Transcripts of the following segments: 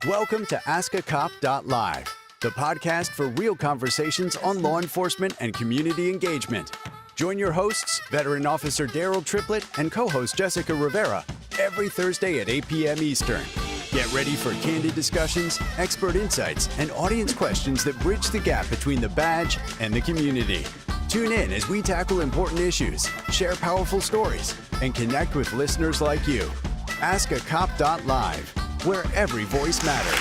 Welcome to AskACop.live, the podcast for real conversations on law enforcement and community engagement. Join your hosts, Veteran Officer Daryl Triplett and co-host Jessica Rivera, every Thursday at 8 p.m. Eastern. Get ready for candid discussions, expert insights, and audience questions that bridge the gap between the badge and the community. Tune in as we tackle important issues, share powerful stories, and connect with listeners like you. AskACop.live, where every voice matters.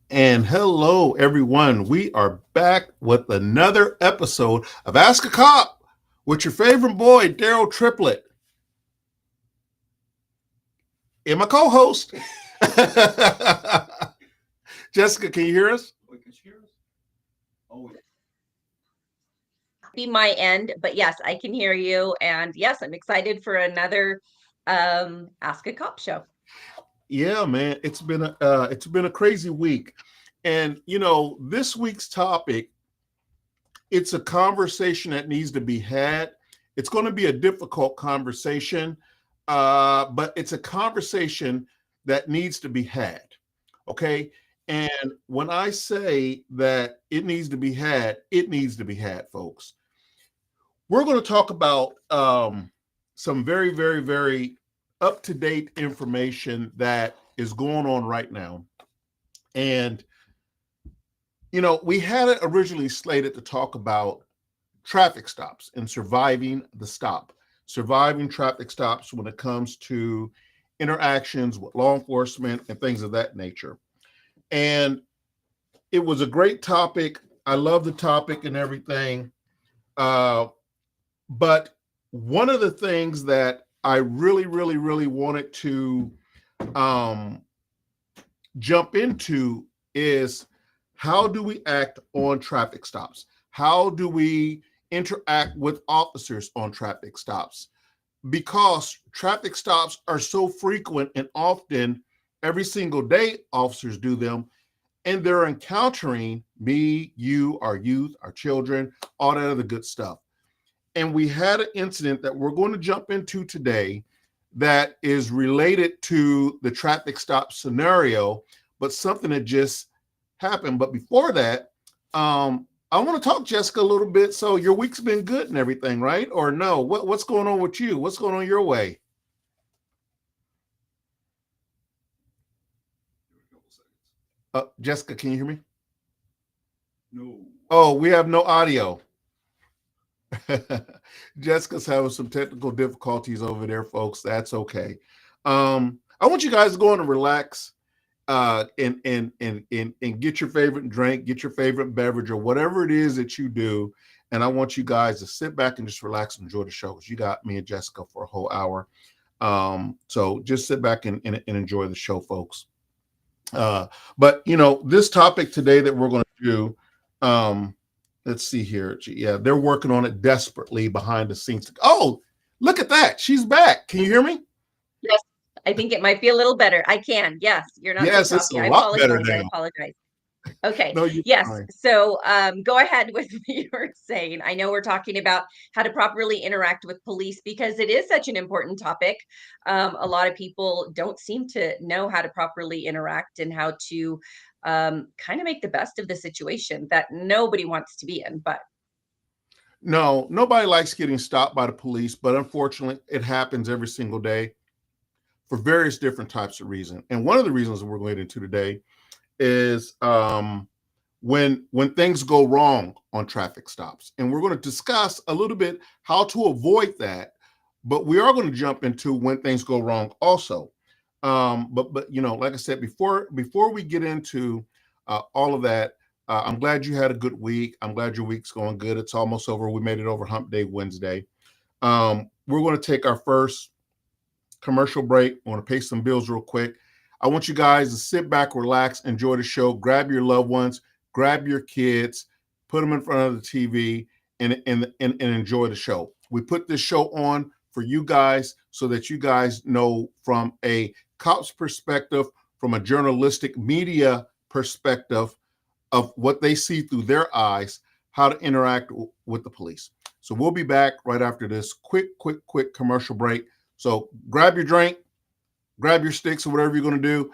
And hello, everyone. We are back with another episode of Ask a Cop with your favorite boy, Daryl Triplett, and my co-host, Jessica. Can you hear us? Be my end, but yes, I can hear you, and yes, I'm excited for another Ask a Cop show. Yeah, man, it's been a crazy week, and this week's topic, it's a conversation that needs to be had. It's going to be a difficult conversation, but it's a conversation that needs to be had. Okay. And when I say that it needs to be had, folks. We're going to talk about some very, very, very up-to-date information that is going on right now. And, we had it originally slated to talk about traffic stops and surviving traffic stops when it comes to interactions with law enforcement and things of that nature. And it was a great topic. I love the topic and everything. But one of the things that I really, really, really wanted to jump into is, how do we act on traffic stops? How do we interact with officers on traffic stops? Because traffic stops are so frequent and often every single day officers do them, and they're encountering me, you, our youth, our children, all that other good stuff. And we had an incident that we're going to jump into today that is related to the traffic stop scenario, but something that just happened. But before that, I want to talk, Jessica, a little bit. So your week's been good and everything, right? Or no? What's going on with you? What's going on your way? Jessica, can you hear me? No. Oh, we have no audio. Jessica's having some technical difficulties over there, folks. That's okay. I want you guys to go on and relax, and get your favorite drink, get your favorite beverage, or whatever it is that you do. And I want you guys to sit back and just relax and enjoy the show, because you got me and Jessica for a whole hour. So just sit back and enjoy the show, folks. But this topic today that we're going to do, let's see here. Yeah, they're working on it desperately behind the scenes. Oh, look at that. She's back. Can you hear me? Yes, I think it might be a little better. I can. Yes, you're not. Yes, it's a lot better now. I apologize. Okay. No, yes. fine. So go ahead with what you were saying. I know we're talking about how to properly interact with police because it is such an important topic. A lot of people don't seem to know how to properly interact and how to kind of make the best of the situation that nobody wants to be in. But no, nobody likes getting stopped by the police, but unfortunately, it happens every single day for various different types of reasons. And one of the reasons we're going into today is when things go wrong on traffic stops. And we're going to discuss a little bit how to avoid that, but we are going to jump into when things go wrong also. But like I said, before we get into all of that, I'm glad you had a good week. I'm glad your week's going good. It's almost over. We made it over Hump Day Wednesday. We're going to take our first commercial break. I want to pay some bills real quick. I want you guys to sit back, relax, enjoy the show, grab your loved ones, grab your kids, put them in front of the TV, and enjoy the show. We put this show on for you guys so that you guys know from a cop's perspective, from a journalistic media perspective of what they see through their eyes, how to interact with the police. So we'll be back right after this quick commercial break. So grab your drink, grab your sticks or whatever you're going to do,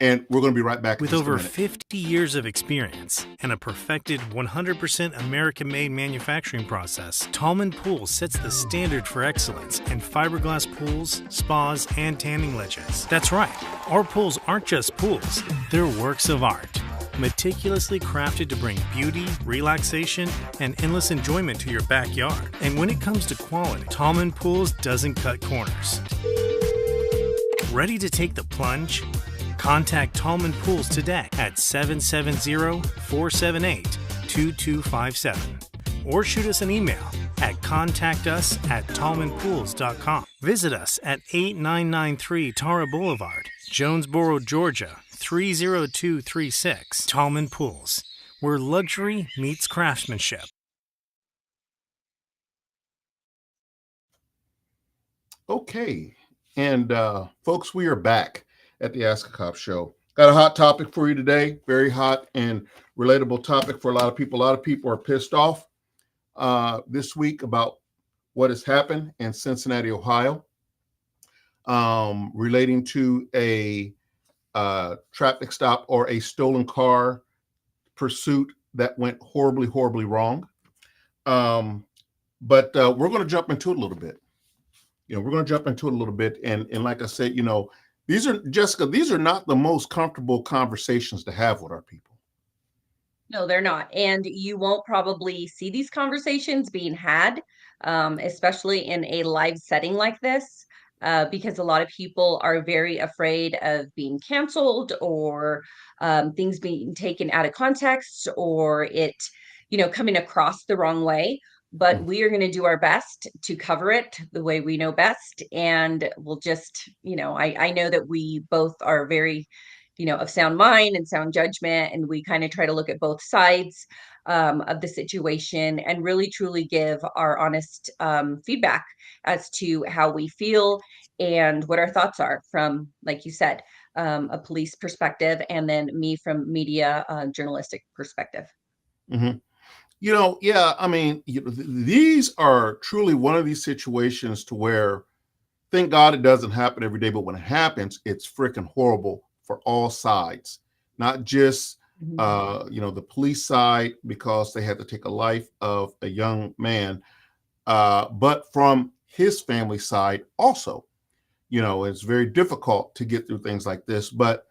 and we're going to be right back. With over 50 years of experience and a perfected 100% American-made manufacturing process, Tallman Pools sets the standard for excellence in fiberglass pools, spas, and tanning ledges. That's right, our pools aren't just pools, they're works of art. Meticulously crafted to bring beauty, relaxation, and endless enjoyment to your backyard. And when it comes to quality, Tallman Pools doesn't cut corners. Ready to take the plunge? Contact Tallman Pools today at 770-478-2257 or shoot us an email at contactus@tallmanpools.com. Visit us at 8993 Tara Boulevard, Jonesboro, Georgia 30236. Tallman Pools, where luxury meets craftsmanship. Okay, and folks, we are back at the Ask a Cop show. Got a hot topic for you today, very hot and relatable topic for a lot of people. A lot of people are pissed off this week about what has happened in Cincinnati, Ohio, relating to a traffic stop or a stolen car pursuit that went horribly wrong. But we're going to jump into it a little bit. We're going to jump into it a little bit. And like I said, these are, Jessica, these are not the most comfortable conversations to have with our people. No, they're not. And you won't probably see these conversations being had, especially in a live setting like this. Because a lot of people are very afraid of being canceled or things being taken out of context or it, coming across the wrong way. But we are going to do our best to cover it the way we know best. And we'll just, I know that we both are very, of sound mind and sound judgment. And we kind of try to look at both sides of the situation and really truly give our honest feedback as to how we feel and what our thoughts are from, like you said, a police perspective, and then me from media journalistic perspective. Mm-hmm. These are truly one of these situations to where, thank God it doesn't happen every day, but when it happens, it's freaking horrible for all sides, not just, the police side, because they had to take a life of a young man, but from his family side also. It's very difficult to get through things like this, but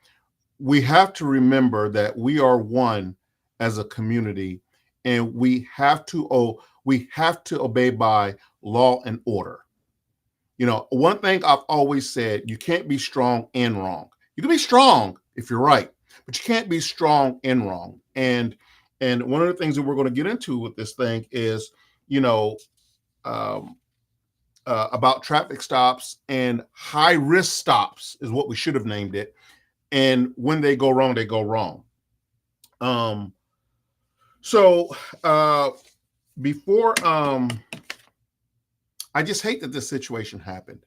we have to remember that we are one as a community, and we have to obey by law and order. One thing I've always said, you can't be strong and wrong. You can be strong if you're right, but you can't be strong and wrong. And one of the things that we're going to get into with this thing is, about traffic stops and high risk stops is what we should have named it. And when they go wrong, they go wrong. Before, I just hate that this situation happened.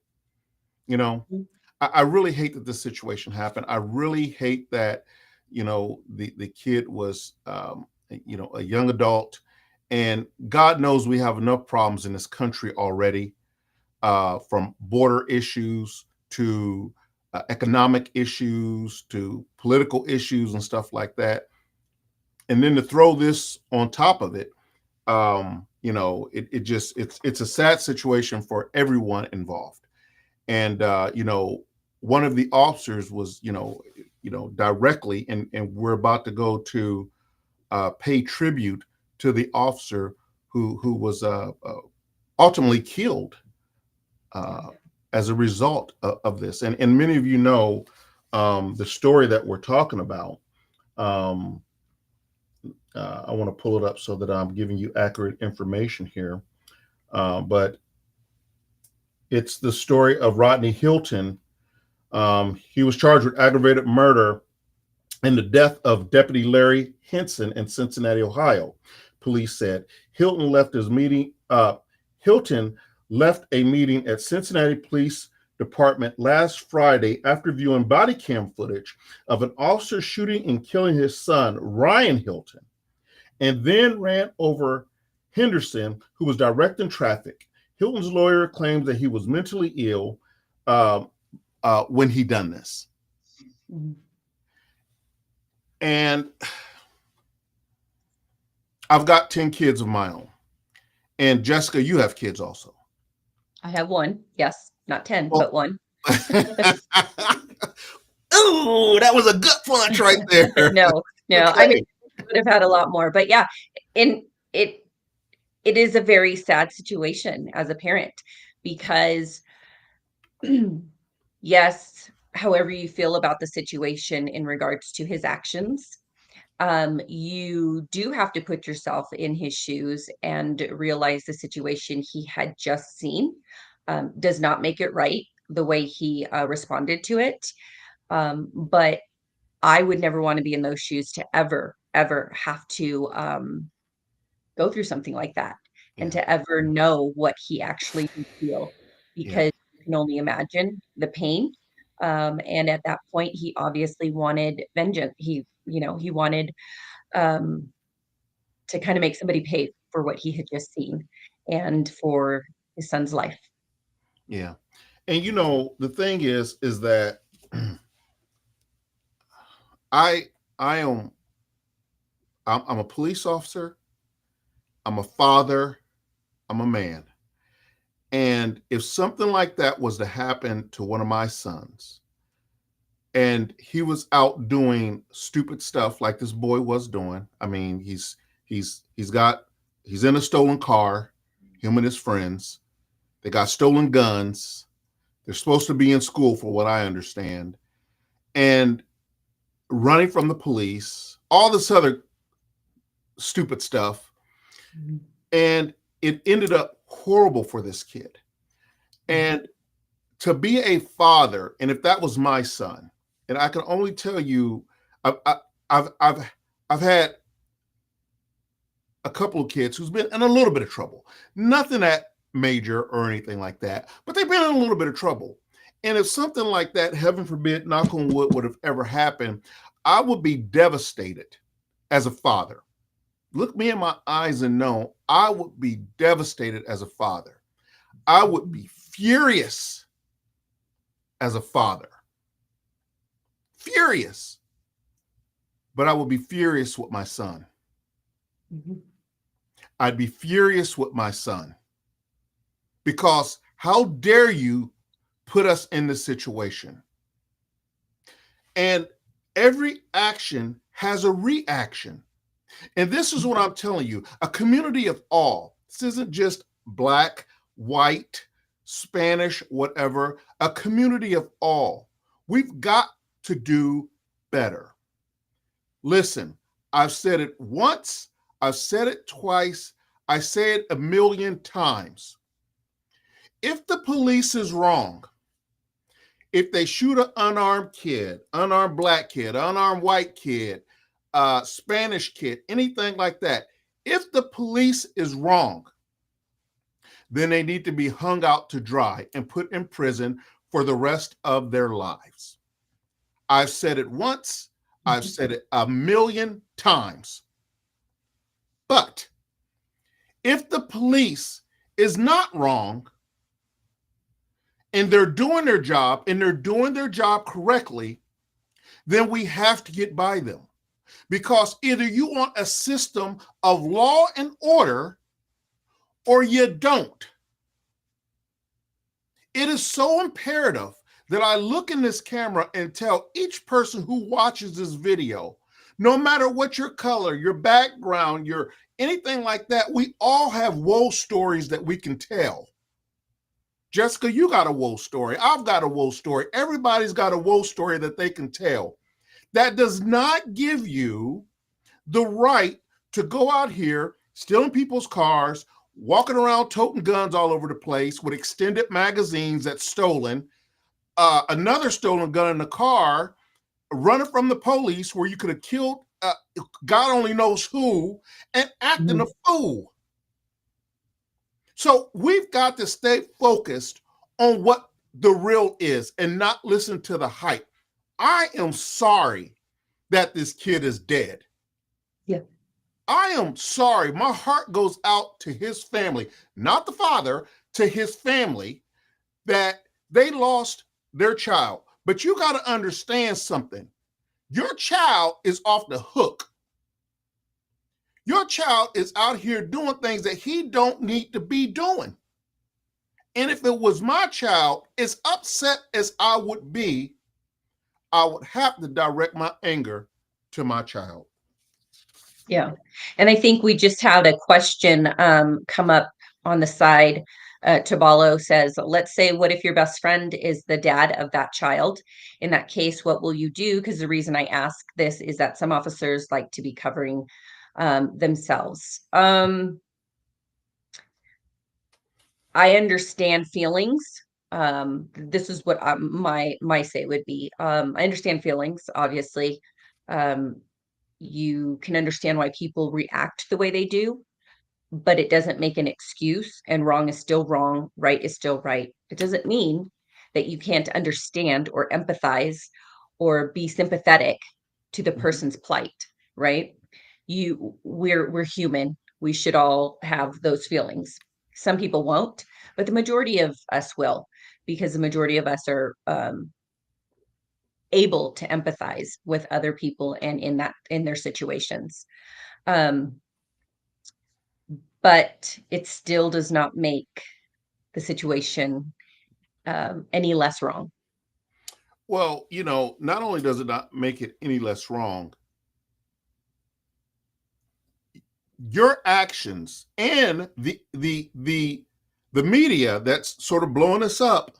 I really hate that this situation happened. I really hate that, the kid was, a young adult, and God knows we have enough problems in this country already, from border issues to economic issues to political issues and stuff like that. And then to throw this on top of it, it's a sad situation for everyone involved. And, one of the officers was, directly, and we're about to go to pay tribute to the officer who was ultimately killed as a result of this. And many of you know the story that we're talking about. I want to pull it up so that I'm giving you accurate information here. But it's the story of Rodney Hinton. He was charged with aggravated murder in the death of Deputy Larry Henderson in Cincinnati, Ohio. Police said Hinton left a meeting at Cincinnati Police Department last Friday after viewing body cam footage of an officer shooting and killing his son, Ryan Hinton, and then ran over Henderson, who was directing traffic. Hilton's lawyer claims that he was mentally ill when he done this. Mm-hmm. And I've got 10 kids of my own. And Jessica, you have kids also. I have one. Yes. Not 10, but one. Ooh, that was a gut punch right there. No. Okay. I mean, I would have had a lot more, but yeah, it is a very sad situation as a parent because yes, however you feel about the situation in regards to his actions, you do have to put yourself in his shoes and realize the situation he had just seen does not make it right the way he responded to it. But I would never want to be in those shoes to ever have to go through something like that and to ever know what he actually would feel, because you can only imagine the pain. And at that point, he obviously wanted vengeance. He wanted to kind of make somebody pay for what he had just seen and for his son's life. Yeah. And the thing is that I'm a police officer, I'm a father, I'm a man. And if something like that was to happen to one of my sons, and he was out doing stupid stuff like this boy was doing, I mean, he's in a stolen car, him and his friends, they got stolen guns, they're supposed to be in school for what I understand, and running from the police, all this other stupid stuff. Mm-hmm. And it ended up horrible for this kid. And to be a father, and if that was my son, and I can only tell you, I've had a couple of kids who's been in a little bit of trouble. Nothing that major or anything like that, but they've been in a little bit of trouble. And if something like that, heaven forbid, knock on wood, would have ever happened, I would be devastated as a father. Look me in my eyes and know I would be devastated as a father. I would be furious as a father. Furious. But I would be furious with my son. Mm-hmm. I'd be furious with my son. Because how dare you put us in this situation? And every action has a reaction. And this is what I'm telling you, a community of all. This isn't just black, white, Spanish, whatever, a community of all. We've got to do better. Listen, I've said it once, I've said it twice, I say it 1,000,000 times. If the police is wrong, if they shoot an unarmed kid, unarmed black kid, unarmed white kid, Spanish kid, anything like that, if the police is wrong, then they need to be hung out to dry and put in prison for the rest of their lives. I've said it once, I've said it 1,000,000 times. But if the police is not wrong, and they're doing their job, and they're doing their job correctly, then we have to get by them. Because either you want a system of law and order, or you don't. It is so imperative that I look in this camera and tell each person who watches this video, no matter what your color, your background, your anything like that, we all have woe stories that we can tell. Jessica, you got a woe story. I've got a woe story. Everybody's got a woe story that they can tell. That does not give you the right to go out here, stealing people's cars, walking around toting guns all over the place with extended magazines that's stolen, another stolen gun in the car, running from the police where you could have killed God only knows who, and acting a fool. So we've got to stay focused on what the real is and not listen to the hype. I am sorry that this kid is dead. Yeah. I am sorry. My heart goes out to his family, not the father, to his family, that they lost their child. But you got to understand something. Your child is off the hook. Your child is out here doing things that he don't need to be doing. And if it was my child, as upset as I would be, I would have to direct my anger to my child. Yeah. And I think we just had a question come up on the side. Tabalo says, let's say, what if your best friend is the dad of that child? In that case, what will you do? Because the reason I ask this is that some officers like to be covering themselves. I understand feelings. This is what my say would be. I understand feelings, obviously. You can understand why people react the way they do, but it doesn't make an excuse, and wrong is still wrong, right is still right. It doesn't mean that you can't understand or empathize or be sympathetic to the person's plight, right? We're human. We should all have those feelings. Some people won't, but the majority of us will, because the majority of us are able to empathize with other people and in their situations. But it still does not make the situation any less wrong. Well, not only does it not make it any less wrong, your actions and the media that's sort of blowing us up.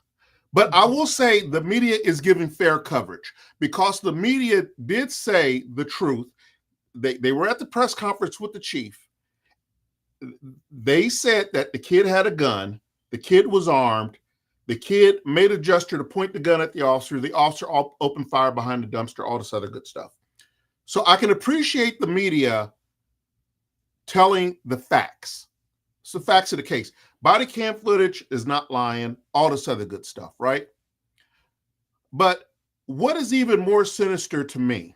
But I will say the media is giving fair coverage, because the media did say the truth. They were at the press conference with the chief. They said that the kid had a gun, the kid was armed, the kid made a gesture to point the gun at the officer opened fire behind the dumpster, all this other good stuff. So I can appreciate the media telling the facts. It's the facts of the case. Body cam footage is not lying, all this other good stuff, right? But what is even more sinister to me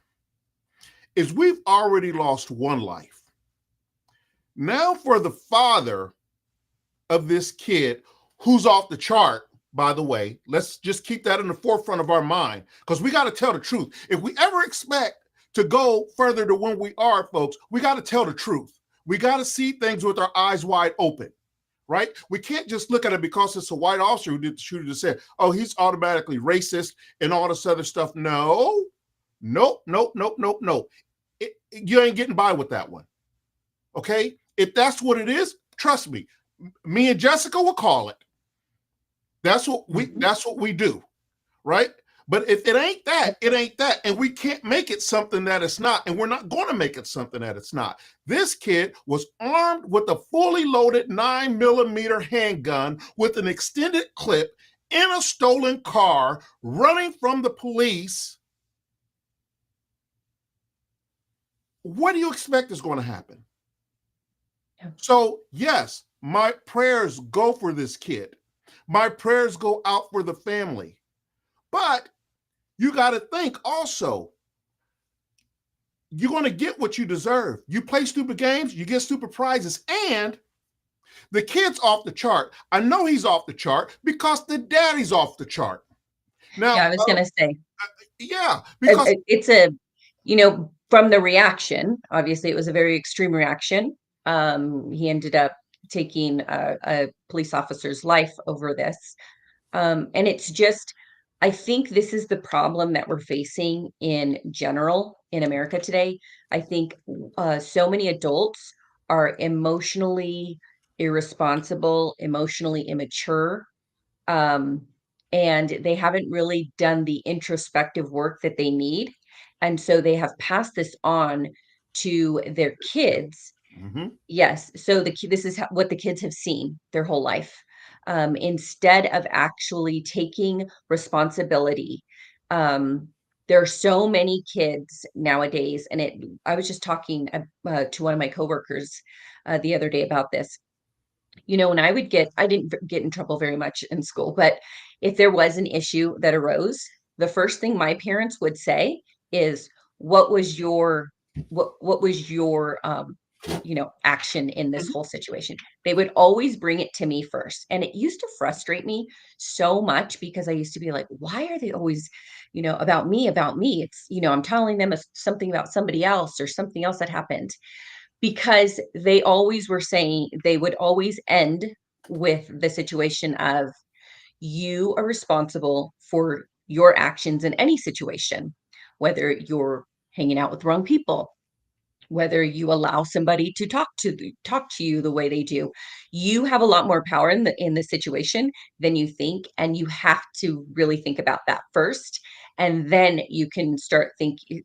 is we've already lost one life. Now for the father of this kid, who's off the chart, by the way, let's just keep that in the forefront of our mind, because we got to tell the truth. If we ever expect to go further to when we are, folks, we got to tell the truth. We got to see things with our eyes wide open, right? We can't just look at it because it's a white officer who did the shooting to say, oh, he's automatically racist and all this other stuff. No. You ain't getting by with that one. Okay? If that's what it is, trust me, me and Jessica will call it. That's what we do, right? But if it ain't that, it ain't that. And we can't make it something that it's not. And we're not going to make it something that it's not. This kid was armed with a fully loaded 9mm handgun with an extended clip in a stolen car, running from the police. What do you expect is going to happen? Yeah. So, yes, my prayers go for this kid. My prayers go out for the family. But you got to think also, you're going to get what you deserve. You play stupid games, you get stupid prizes. And the kid's off the chart. I know he's off the chart because the daddy's off the chart. Now, yeah, I was going to say. Yeah, because it's from the reaction, obviously it was a very extreme reaction. He ended up taking a police officer's life over this. And it's just, I think this is the problem that we're facing in general in America today. I think so many adults are emotionally irresponsible, emotionally immature, and they haven't really done the introspective work that they need. And so they have passed this on to their kids. Mm-hmm. Yes. So this is what the kids have seen their whole life. Instead of actually taking responsibility. There are so many kids nowadays, and I was just talking to one of my coworkers the other day about this. When I didn't get in trouble very much in school, but if there was an issue that arose, the first thing my parents would say is, what was your action in this whole situation. They would always bring it to me first. And it used to frustrate me so much because I used to be like, why are they always, about me? It's, I'm telling them something about somebody else or something else that happened, because they always were saying, they would always end with the situation of, you are responsible for your actions in any situation, whether you're hanging out with the wrong people, whether you allow somebody to talk to you the way they do. You have a lot more power in the situation than you think, and you have to really think about that first, and then you can start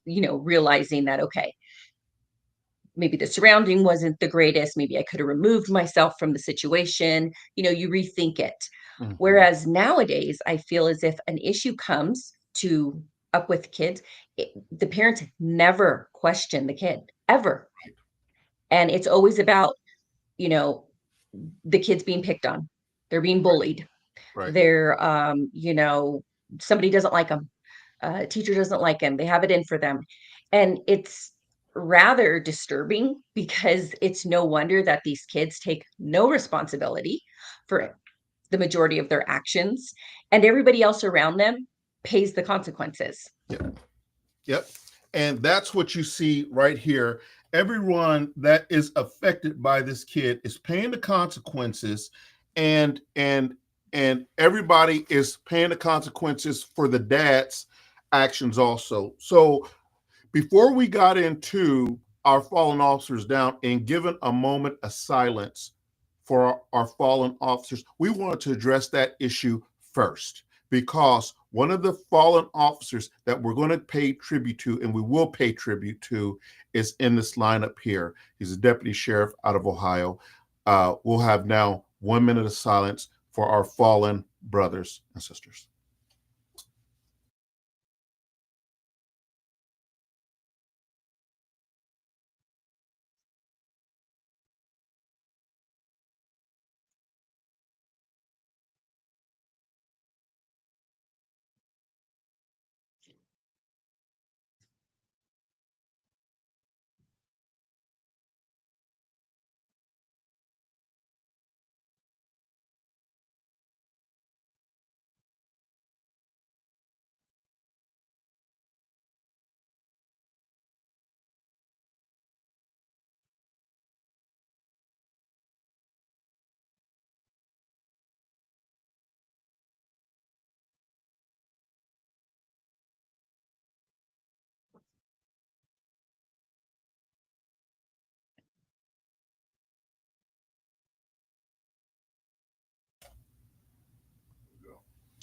realizing that, okay, maybe the surrounding wasn't the greatest, maybe I could have removed myself from the situation. You rethink it. Mhm. Whereas nowadays, I feel as if an issue comes up with kids, the parents never question the kid, ever. And it's always about, the kids being picked on. They're being bullied. Right. They're, somebody doesn't like them. A teacher doesn't like them. They have it in for them. And it's rather disturbing, because it's no wonder that these kids take no responsibility for the majority of their actions, and everybody else around them pays the consequences. Yep. And that's what you see right here. Everyone that is affected by this kid is paying the consequences, and everybody is paying the consequences for the dad's actions also. So before we got into our fallen officers down and given a moment of silence for our fallen officers, we wanted to address that issue first, because one of the fallen officers that we're going to pay tribute to, and we will pay tribute to, is in this lineup here. He's a deputy sheriff out of Ohio. We'll have now 1 minute of silence for our fallen brothers and sisters.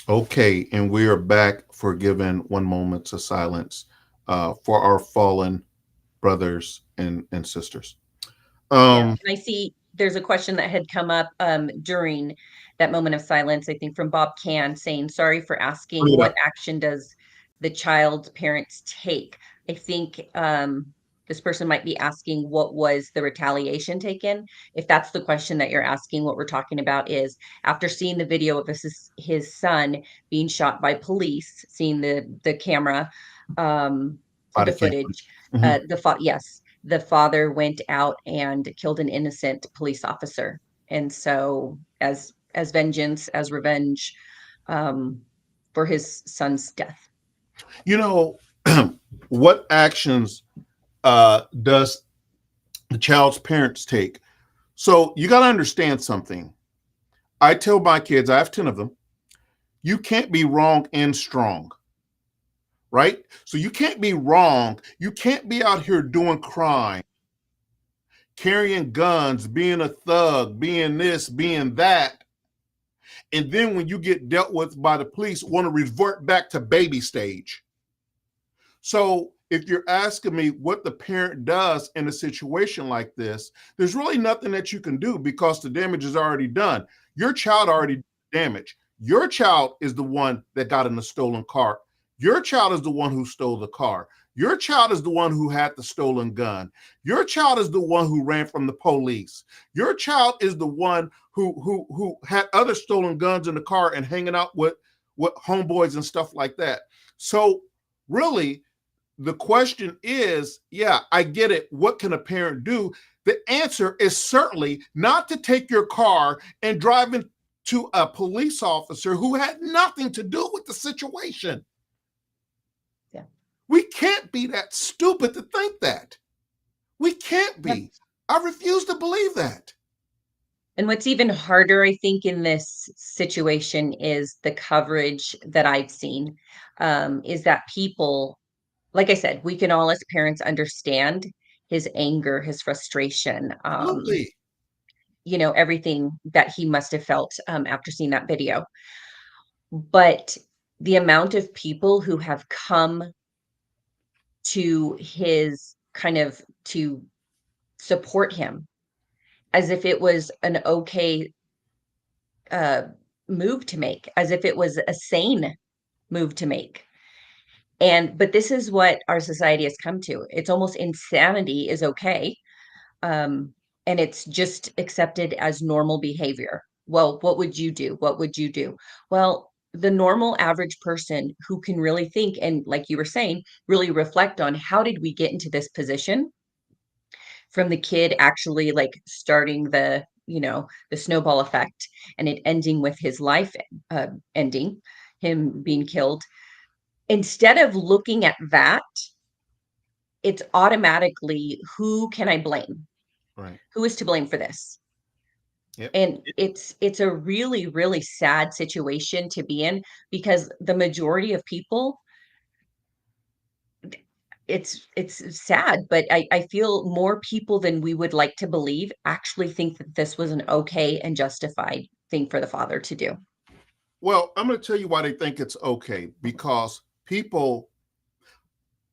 Okay, and we are back for giving 1 moment of silence for our fallen brothers and sisters. And I see there's a question that had come up during that moment of silence, I think from Bob Can, saying, sorry for asking, what action does the child's parents take? I think this person might be asking, what was the retaliation taken? If that's the question that you're asking, what we're talking about is, after seeing the video of his son being shot by police, seeing the camera, the footage, yes, the father went out and killed an innocent police officer. And so as vengeance, as revenge, for his son's death. What actions does the child's parents take? So you got to understand something. I tell my kids, I have 10 of them, you can't be wrong and strong, right? So you can't be wrong. You can't be out here doing crime, carrying guns, being a thug, being this, being that. And then when you get dealt with by the police, want to revert back to baby stage. So if you're asking me what the parent does in a situation like this, there's really nothing that you can do, because the damage is already done. Your child already did damage. Your child is the one that got in the stolen car. Your child is the one who stole the car. Your child is the one who had the stolen gun. Your child is the one who ran from the police. Your child is the one who had other stolen guns in the car and hanging out with homeboys and stuff like that. So really, the question is, yeah, I get it. What can a parent do? The answer is certainly not to take your car and drive into a police officer who had nothing to do with the situation. Yeah. We can't be that stupid to think that. We can't be. I refuse to believe that. And what's even harder, I think, in this situation is the coverage that I've seen, is that people, like I said, we can all as parents understand his anger, his frustration, Absolutely. everything that he must have felt after seeing that video. But the amount of people who have come to his to support him as if it was an okay move to make, as if it was a sane move to make. But this is what our society has come to. It's almost insanity is okay. And it's just accepted as normal behavior. Well, what would you do? What would you do? Well, the normal average person who can really think and, like you were saying, really reflect on how did we get into this position, from the kid actually like starting the snowball effect and it ending with his life ending, him being killed. Instead of looking at that, it's automatically, who can I blame? Right. Who is to blame for this? Yep. And it's a really, really sad situation to be in, because the majority of people, it's sad, but I feel more people than we would like to believe actually think that this was an okay and justified thing for the father to do. Well, I'm going to tell you why they think it's okay. Because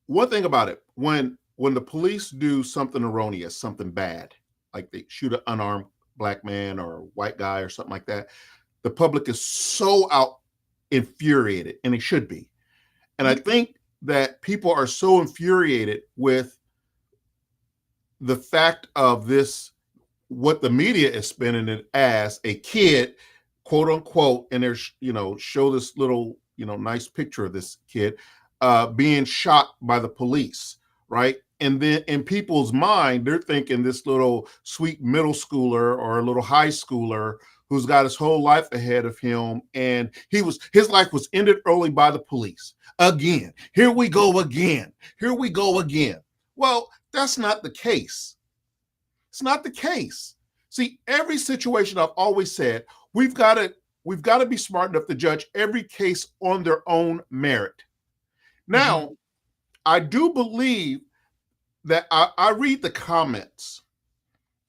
one thing about it, when the police do something erroneous, something bad, like they shoot an unarmed black man or a white guy or something like that, the public is so infuriated, and it should be. And I think that people are so infuriated with the fact of this, what the media is spinning it as a kid, quote unquote, and there's, show this little, nice picture of this kid being shot by the police, right? And then in people's mind, they're thinking this little sweet middle schooler or a little high schooler who's got his whole life ahead of him, and his life was ended early by the police. Again, here we go again. Here we go again. Well, that's not the case. It's not the case. See, every situation, I've always said, we've got to be smart enough to judge every case on their own merit. Now, I do believe that I read the comments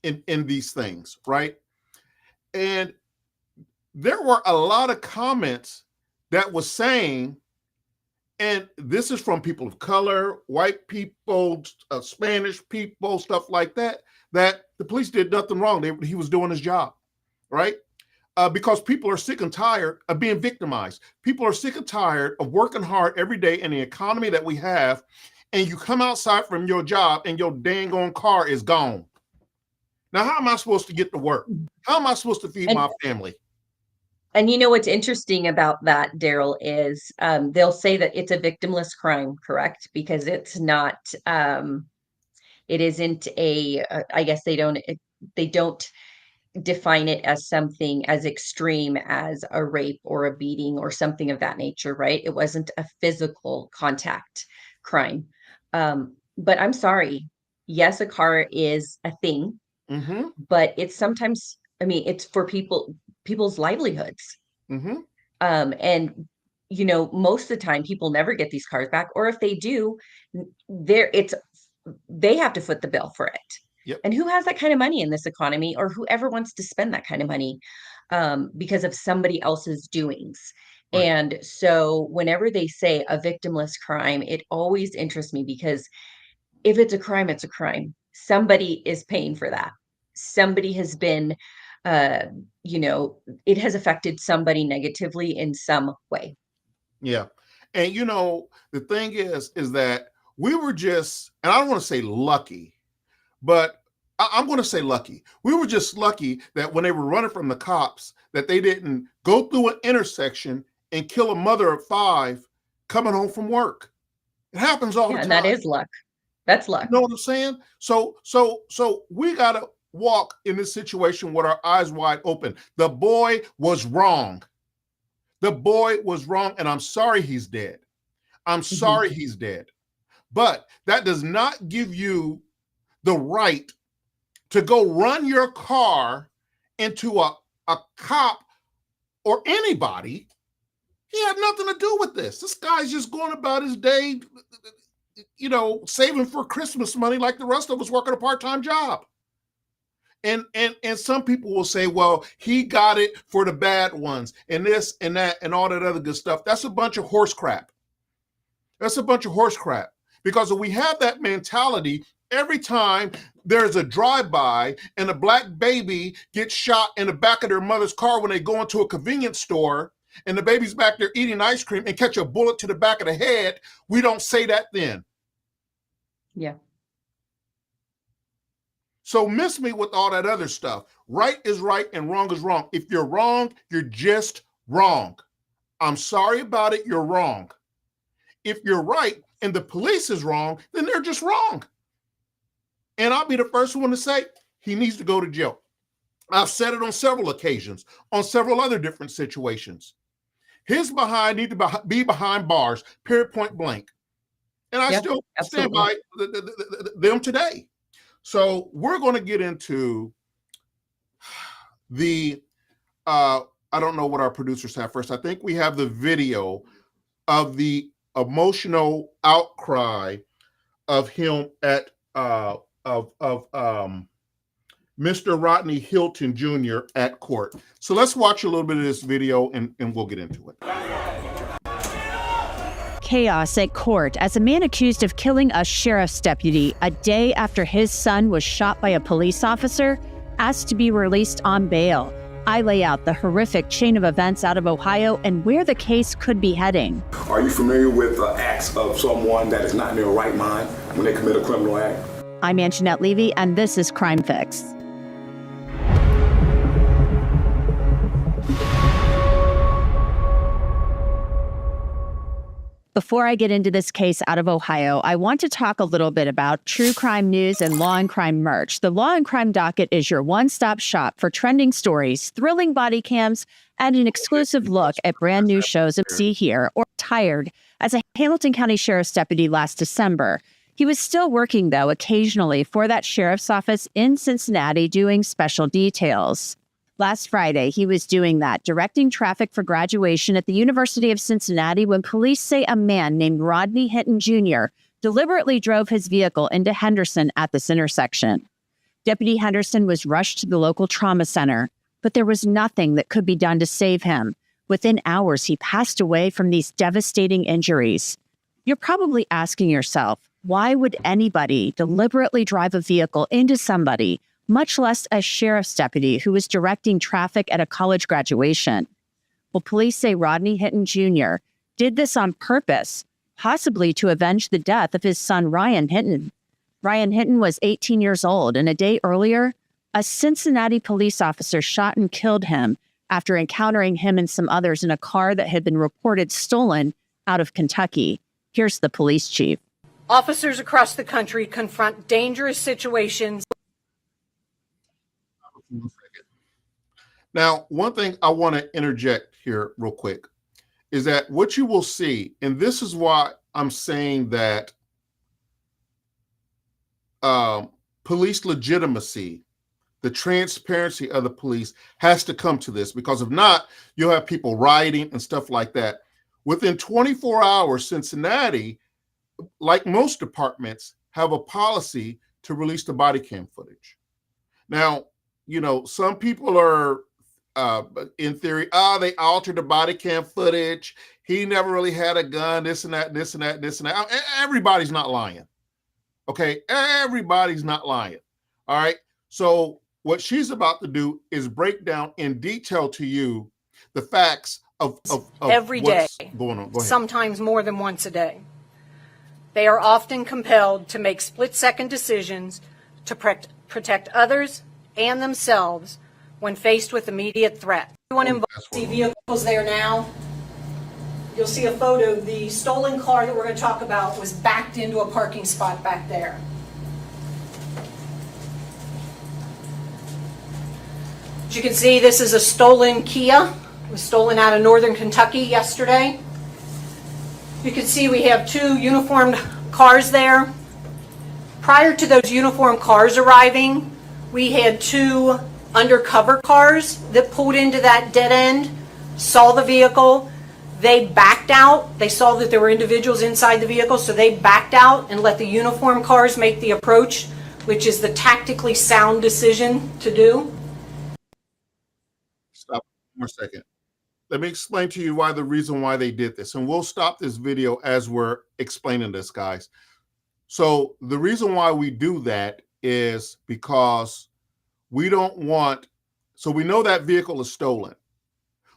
in these things, right? And there were a lot of comments that was saying, and this is from people of color, white people, Spanish people, stuff like that, that the police did nothing wrong. He was doing his job, right? Because people are sick and tired of being victimized. People are sick and tired of working hard every day in the economy that we have, and you come outside from your job and your dang on car is gone. Now, how am I supposed to get to work? How am I supposed to feed my family? And what's interesting about that, Daryl, is they'll say that it's a victimless crime, correct? Because it's not, it isn't I guess they don't define it as something as extreme as a rape or a beating or something of that nature, right? It wasn't a physical contact crime. But I'm sorry. Yes, a car is a thing, but it's sometimes, it's for people's livelihoods. And most of the time people never get these cars back, or if they do, they have to foot the bill for it. Yep. And who has that kind of money in this economy, or whoever wants to spend that kind of money because of somebody else's doings? Right. And so whenever they say a victimless crime, it always interests me, because if it's a crime, it's a crime. Somebody is paying for that. Somebody has been, it has affected somebody negatively in some way. Yeah. And, the thing is that we were just, and I don't want to say lucky, but I'm going to say lucky. We were just lucky that when they were running from the cops, that they didn't go through an intersection and kill a mother of 5 coming home from work. It happens all the Yeah, time. and that is luck. That's luck. You know what I'm saying? So we gotta walk in this situation with our eyes wide open. The boy was wrong. The boy was wrong, and I'm sorry he's dead. I'm sorry he's dead. But that does not give you the right to go run your car into a cop or anybody. He had nothing to do with this. This guy's just going about his day, you know, saving for Christmas money like the rest of us working a part-time job. And some people will say, well, he got it for the bad ones and this and that and all that other good stuff. That's a bunch of horse crap. That's a bunch of horse crap. Because if we have that mentality, every time there's a drive-by and a black baby gets shot in the back of their mother's car when they go into a convenience store and the baby's back there eating ice cream and catch a bullet to the back of the head, we don't say that then. Yeah. So miss me with all that other stuff. Right is right and wrong is wrong. If you're wrong, you're just wrong. I'm sorry about it, you're wrong. If you're right and the police is wrong, then they're just wrong. And I'll be the first one to say he needs to go to jail. I've said it on several occasions, on several other different situations. His behind need to be behind bars, period, point blank. And I still stand by them today. So we're going to get into the, I don't know what our producers have first. I think we have the video of the emotional outcry of him at, Mr. Rodney Hinton Jr. at court. So let's watch a little bit of this video and we'll get into it. Chaos at court as a man accused of killing a sheriff's deputy a day after his son was shot by a police officer asked to be released on bail. I lay out the horrific chain of events out of Ohio and where the case could be heading. Are you familiar with acts of someone that is not in their right mind when they commit a criminal act? I'm Anjanette Levy, and this is Crime Fix. Before I get into this case out of Ohio, I want to talk a little bit about true crime news and law and crime merch. The Law and Crime Docket is your one-stop shop for trending stories, thrilling body cams, and an exclusive look at brand new shows. See here, or Tired, as a Hamilton County Sheriff's deputy last December. He was still working, though, occasionally for that sheriff's office in Cincinnati doing special details. Last Friday, he was doing that, directing traffic for graduation at the University of Cincinnati when police say a man named Rodney Hinton Jr. deliberately drove his vehicle into Henderson at this intersection. Deputy Henderson was rushed to the local trauma center, but there was nothing that could be done to save him. Within hours, he passed away from these devastating injuries. You're probably asking yourself, why would anybody deliberately drive a vehicle into somebody, much less a sheriff's deputy who was directing traffic at a college graduation? Well, police say Rodney Hinton Jr. did this on purpose, possibly to avenge the death of his son, Ryan Hinton. Ryan Hinton was 18 years old, and a day earlier, a Cincinnati police officer shot and killed him after encountering him and some others in a car that had been reported stolen out of Kentucky. Here's the police chief. Officers across the country confront dangerous situations. Now, one thing I want to interject here real quick is that what you will see, and this is why I'm saying that police legitimacy, the transparency of the police has to come to this, because if not, you'll have people rioting and stuff like that. Within 24 hours, Cincinnati, like most departments, have a policy to release the body cam footage. Now, you know, some people are, in theory, they altered the body cam footage. He never really had a gun, this and that, this and that, this and that. Everybody's not lying. Okay, everybody's not lying. All right. So what she's about to do is break down in detail to you the facts of every day, what's going on. Go ahead. Sometimes more than once a day. They are often compelled to make split-second decisions to protect others and themselves when faced with immediate threat. Everyone involved see vehicles there now. you'll see a photo. The stolen car that we're going to talk about was backed into a parking spot back there. As you can see, this is a stolen Kia. It was stolen out of northern Kentucky yesterday. You can see we have two uniformed cars there. Prior to those uniformed cars arriving, we had two undercover cars that pulled into that dead end, saw the vehicle. They backed out. They saw that there were individuals inside the vehicle, so they backed out and let the uniformed cars make the approach, which is the tactically sound decision to do. Stop for a second. Let me explain to you why the reason why they did this. And we'll stop this video as we're explaining this, guys. So the reason why we do that is because we don't want, so we know that vehicle is stolen.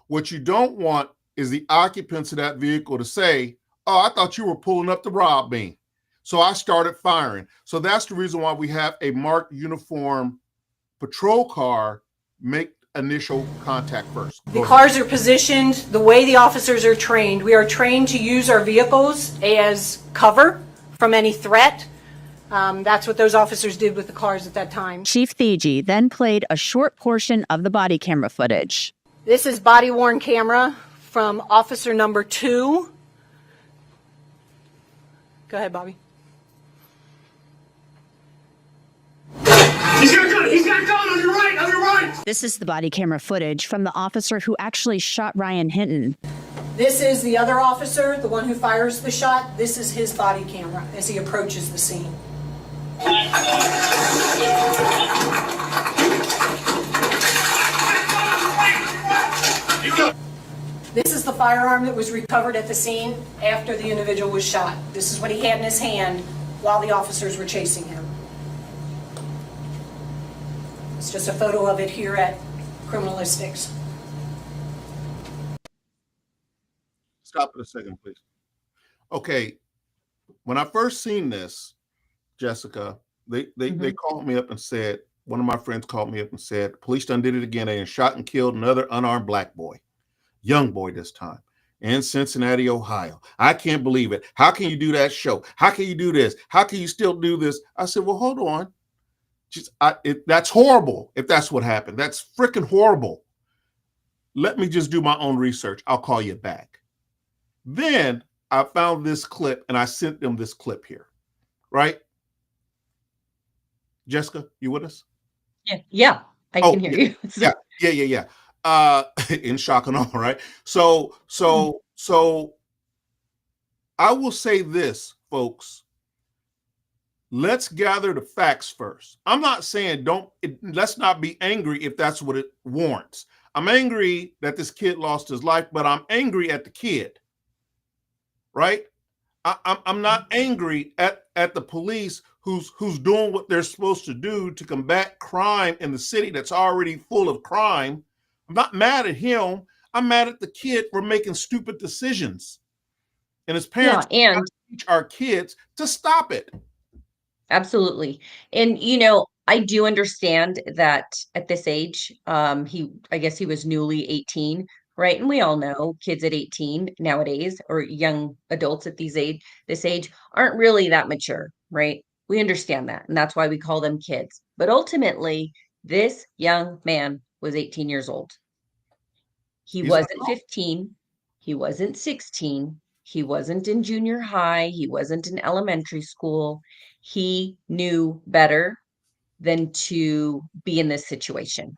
What you don't want is the occupants of that vehicle to say, oh, I thought you were pulling up to rob me, so I started firing. So that's the reason why we have a marked uniform patrol car make initial contact first. The cars are positioned the way the officers are trained. We are trained to use our vehicles as cover from any threat. That's what those officers did with the cars at that time. Chief Thigi then played a short portion of the body camera footage. This is body-worn camera from officer number 2. Go ahead, Bobby. He's got a gun! He's got a gun! On your right! On your right! This is the body camera footage from the officer who actually shot Ryan Hinton. This is the other officer, the one who fires the shot. This is his body camera as he approaches the scene. This is the firearm that was recovered at the scene after the individual was shot. This is what he had in his hand while the officers were chasing him. It's just a photo of it here at Criminalistics. Stop it a second, please. Okay, when I first seen this, Jessica, they called me up and said, one of my friends called me up and said, police done did it again. They shot and killed another unarmed black boy, young boy this time, in Cincinnati, Ohio. I can't believe it. How can you do that show? How can you do this? How can you still do this? I said, well, hold on. That's horrible if that's what happened. That's freaking horrible. Let me just do my own research. I'll call you back. Then I found this clip and I sent them this clip here, right? Jessica, you with us? Yeah, I can hear you. Yeah. In shock and all, right? So I will say this, folks. Let's gather the facts first. I'm not saying let's not be angry if that's what it warrants. I'm angry that this kid lost his life, but I'm angry at the kid, right? I'm not angry at the police who's doing what they're supposed to do to combat crime in the city that's already full of crime. I'm not mad at him. I'm mad at the kid for making stupid decisions. And his parents have to teach our kids to stop it. Absolutely. And, I do understand that at this age, I guess he was newly 18, right? And we all know kids at 18 nowadays, or young adults at this age, aren't really that mature, right? We understand that. And that's why we call them kids. But ultimately, this young man was 18 years old. He wasn't 15. He wasn't 16. He wasn't in junior high. He wasn't in elementary school. He knew better than to be in this situation.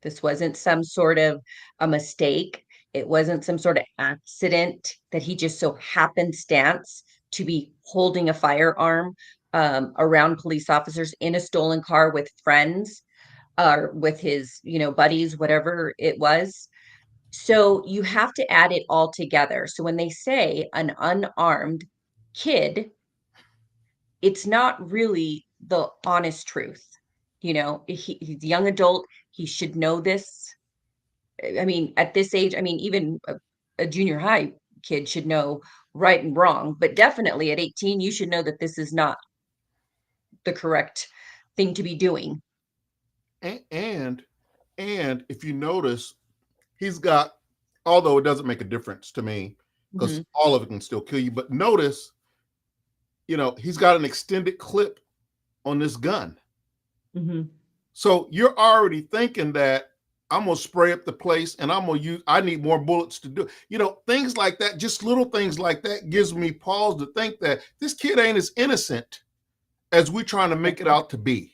This wasn't some sort of a mistake. It wasn't some sort of accident that he just so happenstance to be holding a firearm around police officers in a stolen car with friends or with his, buddies, whatever it was. So you have to add it all together. So when they say an unarmed kid, it's not really the honest truth. He's a young adult. He should know this. I mean, at this age, even a junior high kid should know right and wrong, but definitely at 18, you should know that this is not the correct thing to be doing. And if you notice, he's got, although it doesn't make a difference to me, because all of it can still kill you. But notice, he's got an extended clip on this gun. So you're already thinking that I'm going to spray up the place and I need more bullets to do. Things like that, just little things like that gives me pause to think that this kid ain't as innocent as we're trying to make it out to be.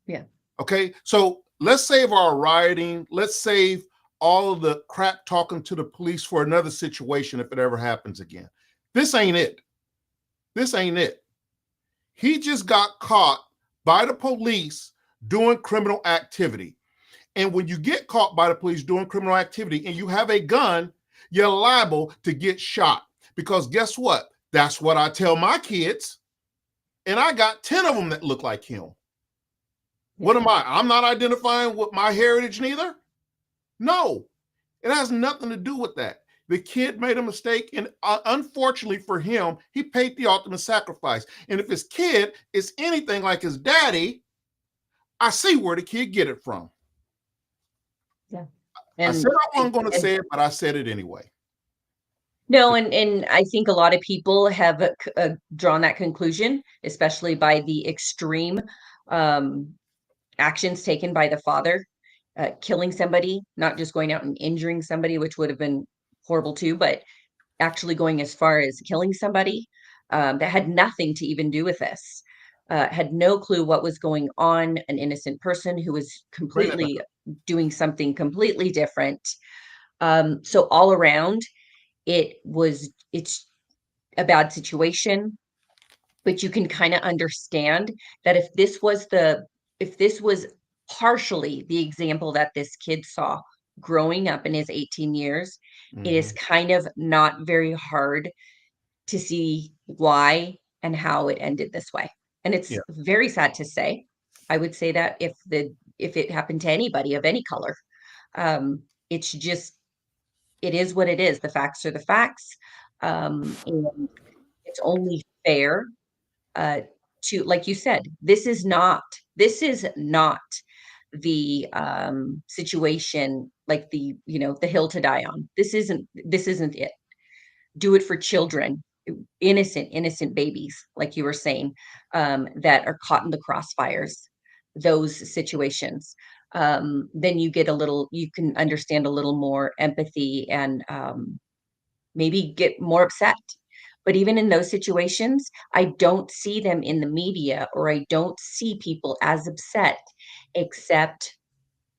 Yeah. Okay. So let's save our rioting. Let's save all of the crap talking to the police for another situation if it ever happens again. This ain't it. This ain't it. He just got caught by the police doing criminal activity. And when you get caught by the police doing criminal activity and you have a gun, you're liable to get shot. Because guess what? That's what I tell my kids. And I got 10 of them that look like him. What am I? I'm not identifying with my heritage neither. No, it has nothing to do with that. The kid made a mistake, and unfortunately for him, he paid the ultimate sacrifice. And if his kid is anything like his daddy, I see where the kid get it from. Yeah. I said I wasn't going to say it, but I said it anyway. No, and I think a lot of people have drawn that conclusion, especially by the extreme actions taken by the father, killing somebody, not just going out and injuring somebody, which would have been horrible too, but actually going as far as killing somebody that had nothing to even do with this, had no clue what was going on, an innocent person who was completely doing something completely different. So all around, it's a bad situation, but you can kind of understand that if this was partially the example that this kid saw growing up in his 18 years, it is kind of not very hard to see why and how it ended this way. And it's very sad to say. I would say that if it happened to anybody of any color, it's just, it is what it is. The facts are the facts. And it's only fair to, like you said, this is not the situation, like the hill to die on. This isn't it. Do it for children, innocent babies, like you were saying, that are caught in the crossfires, those situations. Then you can understand a little more empathy and maybe get more upset. But even in those situations, I don't see them in the media, or I don't see people as upset, except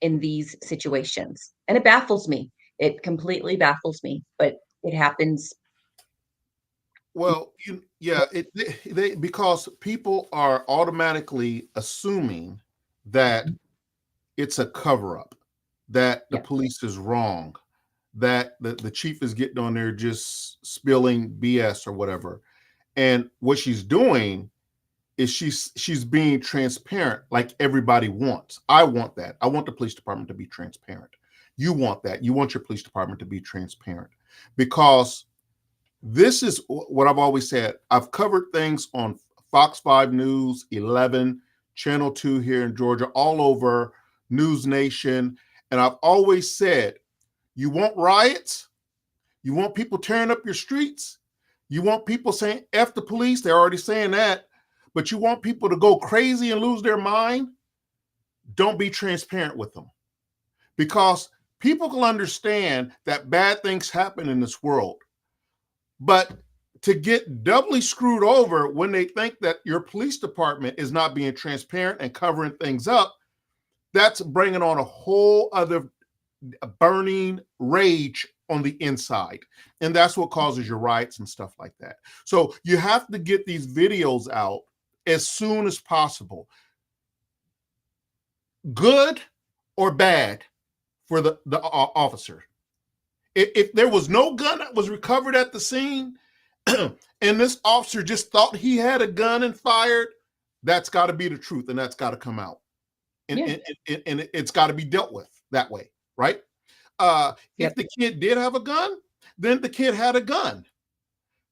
in these situations. And it baffles me. It completely baffles me, but it happens. Well, because people are automatically assuming that it's a cover-up, that the police is wrong, that the chief is getting on there just spilling BS or whatever. And what she's doing is she's being transparent, like everybody wants. I want that. I want the police department to be transparent. You want that. You want your police department to be transparent, because this is what I've always said. I've covered things on Fox 5 News, 11, Channel 2 here in Georgia, all over, News Nation. And I've always said, you want riots? You want people tearing up your streets? You want people saying F the police? They're already saying that. But you want people to go crazy and lose their mind? Don't be transparent with them. Because people can understand that bad things happen in this world. But to get doubly screwed over when they think that your police department is not being transparent and covering things up, that's bringing on a whole other burning rage on the inside. And that's what causes your riots and stuff like that. So you have to get these videos out as soon as possible. Good or bad for the officer. If there was no gun that was recovered at the scene and this officer just thought he had a gun and fired, that's got to be the truth, and that's got to come out. And it's got to be dealt with that way, right? If the kid did have a gun, then the kid had a gun.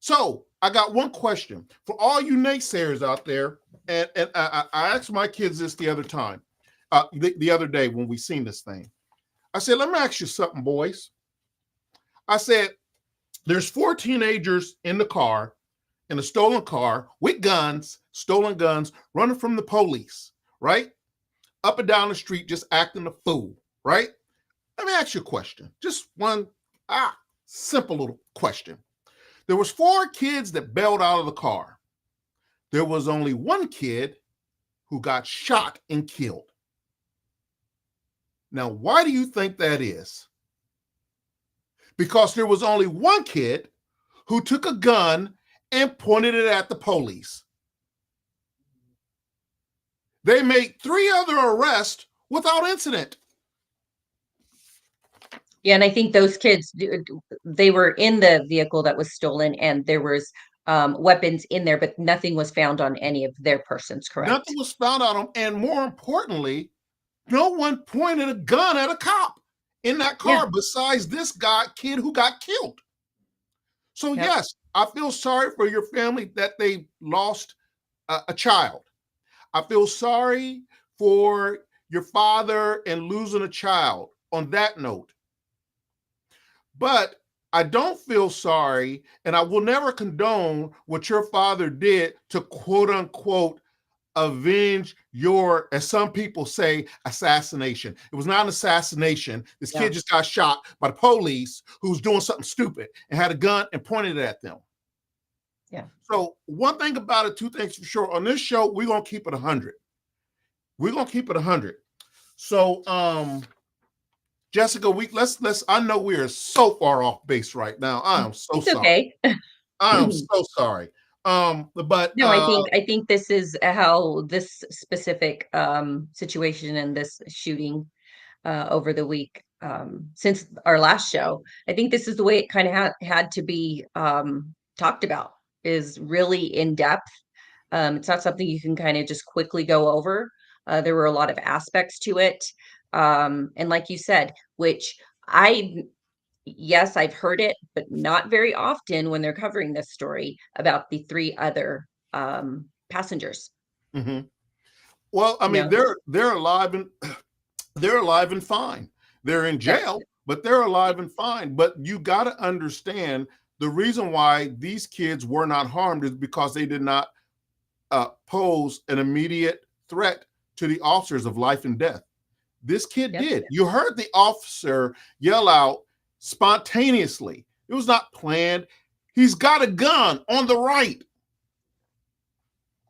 So I got one question for all you naysayers out there. And I asked my kids this the other time, the other day when we seen this thing. I said, let me ask you something, boys. I said, There's 4 teenagers in the car, in a stolen car with guns, stolen guns, running from the police, right? Up and down the street, just acting a fool, right? Let me ask you a question. Just one simple little question. There was 4 kids that bailed out of the car. There was only 1 kid who got shot and killed. Now, why do you think that is? Because there was only 1 kid who took a gun and pointed it at the police. They made 3 other arrests without incident. Yeah, and I think those kids, they were in the vehicle that was stolen, and there was weapons in there, but nothing was found on any of their persons, correct? Nothing was found on them, and more importantly, no one pointed a gun at a cop in that car besides this kid who got killed. So yes, I feel sorry for your family that they lost a child. I feel sorry for your father and losing a child on that note. But I don't feel sorry, and I will never condone what your father did to quote unquote avenge your, as some people say, assassination. It was not an assassination. This kid just got shot by the police who was doing something stupid and had a gun and pointed it at them. Yeah. So one thing about it, 2 things for sure. On this show, we're gonna keep it 100. We're gonna keep it 100. So Jessica, let's I know we are so far off base right now. I am so sorry. Okay. I am so sorry. But no, I think this is how this specific situation and this shooting over the week, since our last show, I think this is the way it kind of had to be talked about, is really in depth. It's not something you can kind of just quickly go over. There were a lot of aspects to it. And like you said, which yes, I've heard it, but not very often when they're covering this story about the 3 other passengers. Mm-hmm. Well, I mean, they're alive and fine. They're in jail, but they're alive and fine. But you got to understand the reason why these kids were not harmed is because they did not pose an immediate threat to the officers of life and death. This kid did. You heard the officer yell out spontaneously. It was not planned. He's got a gun on the right.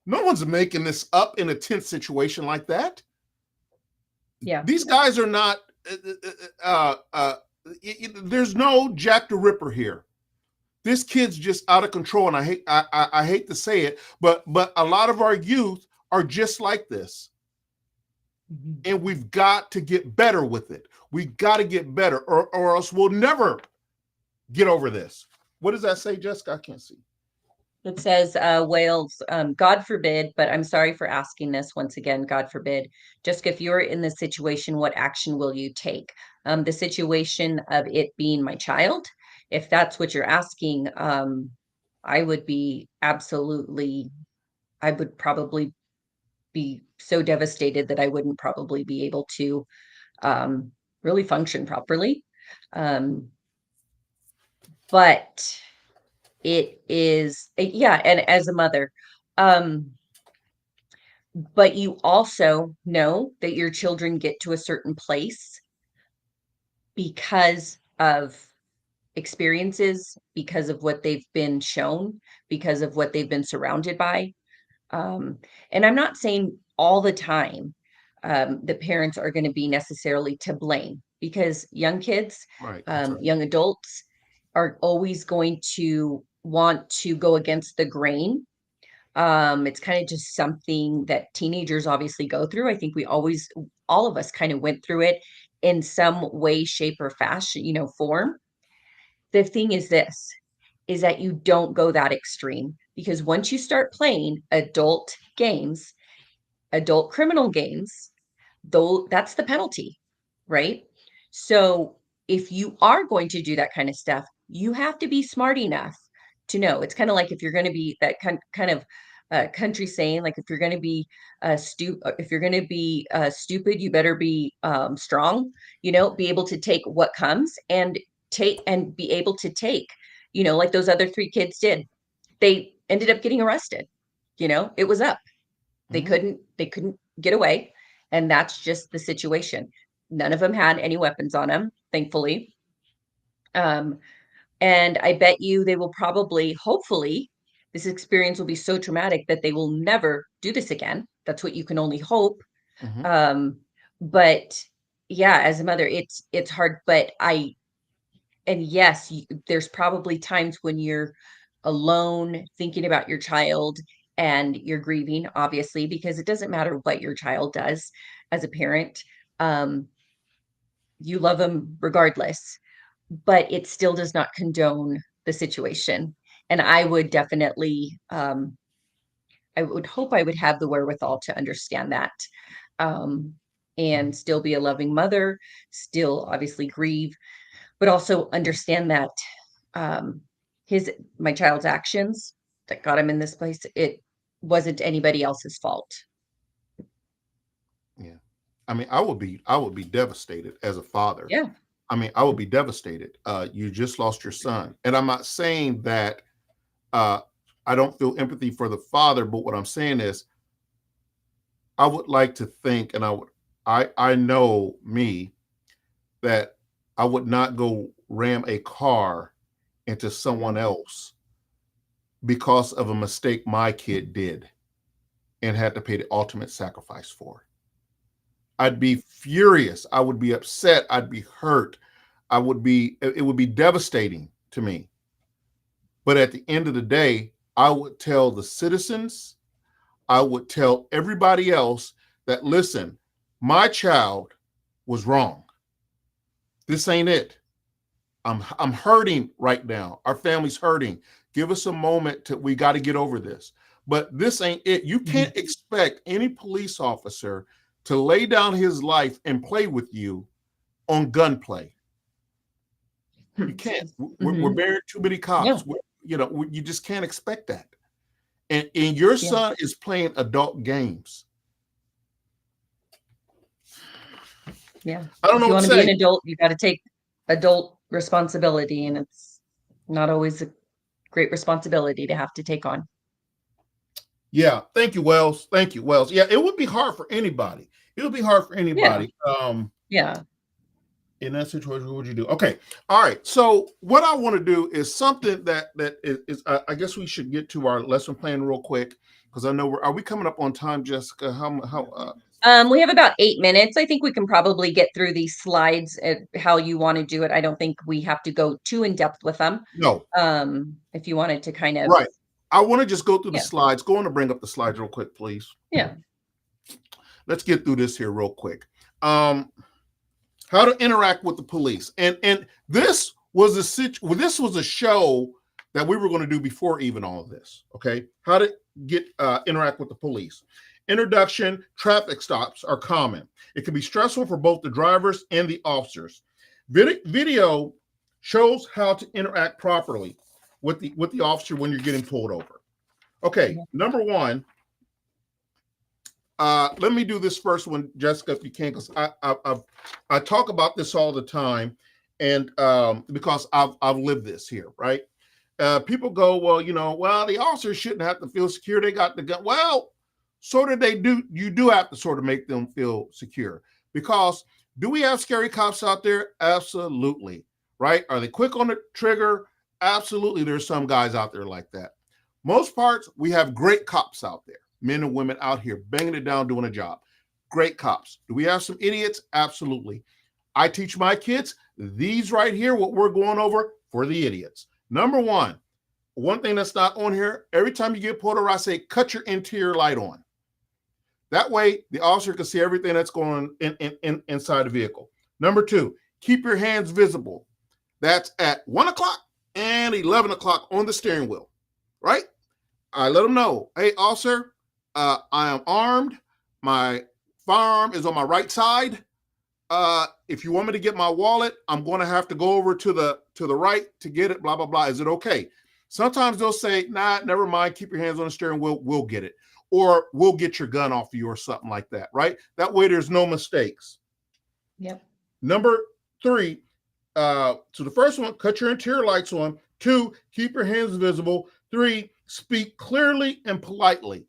No one's making this up in a tense situation like that. Yeah. These guys are not, there's no Jack the Ripper here. This kid's just out of control. And I hate to say it, but a lot of our youth are just like this. And we've got to get better with it. We've got to get better, or else we'll never get over this. What does that say, Jessica? I can't see. It says, Wales, God forbid, but I'm sorry for asking this once again, God forbid. Jessica, if you're in this situation, what action will you take? The situation of it being my child, if that's what you're asking, I would probably be so devastated that I wouldn't probably be able to really function properly. But it is, and as a mother, but you also know that your children get to a certain place because of experiences, because of what they've been shown, because of what they've been surrounded by. And I'm not saying all the time the parents are going to be necessarily to blame, because young kids, young adults are always going to want to go against the grain. It's kind of just something that teenagers obviously go through. I think all of us kind of went through it in some way, shape, or fashion, form. The thing is that you don't go that extreme, because once you start playing adult games, adult criminal games, though, that's the penalty, right? So if you are going to do that kind of stuff, you have to be smart enough to know. It's kind of like if you're going to be that kind of country saying, like, if you're going to be stupid, you better be strong. Be able to take what comes and be able to take like those other 3 kids did. They ended up getting arrested. It was up. They couldn't get away. And that's just the situation. None of them had any weapons on them, thankfully. And I bet you they will probably, hopefully, this experience will be so traumatic that they will never do this again. That's what you can only hope. But yeah, as a mother, it's hard. But yes, there's probably times when you're alone thinking about your child and you're grieving, obviously, because it doesn't matter what your child does as a parent. You love them regardless, but it still does not condone the situation. And I would definitely, I would hope I would have the wherewithal to understand that, and still be a loving mother, still obviously grieve, but also understand that my child's actions that got him in this place, it wasn't anybody else's fault. Yeah. I mean, I would be devastated as a father. Yeah. I mean, I would be devastated. You just lost your son. And I'm not saying that I don't feel empathy for the father, but what I'm saying is I would like to think, and I know me, that I would not go ram a car into someone else because of a mistake my kid did and had to pay the ultimate sacrifice for. I'd be furious. I would be upset. I'd be hurt. It would be devastating to me. But at the end of the day, I would tell the citizens, I would tell everybody else that, listen, my child was wrong. This ain't it. I'm hurting right now. Our family's hurting. Give us a moment we got to get over this. But this ain't it. You can't expect any police officer to lay down his life and play with you on gunplay. You can't. We're bearing too many cops. Yeah. You just can't expect that. And your son is playing adult games. Yeah. I don't know if you what want to be say. an adult, you got to take adult responsibility, and it's not always a great responsibility to have to take on. Yeah. Thank you, Wells. Thank you, Wells. Yeah, it would be hard for anybody. It would be hard for anybody. Yeah. In that situation, what would you do? Okay. All right. So what I want to do is something that is I guess we should get to our lesson plan real quick, because I know are we coming up on time, Jessica? We have about 8 minutes. I think we can probably get through these slides at how you want to do it. I don't think we have to go too in depth with them. No. If you wanted to kind of. Right. I want to just go through the slides. Go on to bring up the slides real quick, please. Yeah. Let's get through this here real quick. How to interact with the police. And this was a show that we were going to do before even all of this. Okay. How to interact with the police. Introduction, traffic stops are common. It can be stressful for both the drivers and the officers. Video shows how to interact properly with the officer when you're getting pulled over. Okay, number one, let me do this first one, Jessica, if you can, because I talk about this all the time, and because I've lived this here, right? People go, well, the officers shouldn't have to feel secure. They got the gun. Well, so do they do. You do have to sort of make them feel secure, because do we have scary cops out there? Absolutely, right? Are they quick on the trigger? Absolutely. There's some guys out there like that. Most parts, we have great cops out there, men and women out here banging it down, doing a job. Great cops. Do we have some idiots? Absolutely. I teach my kids these right here, what we're going over for the idiots. Number one thing that's not on here, every time you get pulled over, I say, cut your interior light on. That way, the officer can see everything that's going in inside the vehicle. Number two, keep your hands visible. That's at 1 o'clock and 11 o'clock on the steering wheel, right? I let them know, hey, officer, I am armed. My firearm is on my right side. If you want me to get my wallet, I'm going to have to go over to the right to get it, blah, blah, blah. Is it okay? Sometimes they'll say, nah, never mind. Keep your hands on the steering wheel. We'll get it. Or we'll get your gun off of you or something like that, right? That way there's no mistakes. Yep. Number three, So the first one, cut your interior lights on. 2, keep your hands visible. 3, speak clearly and politely.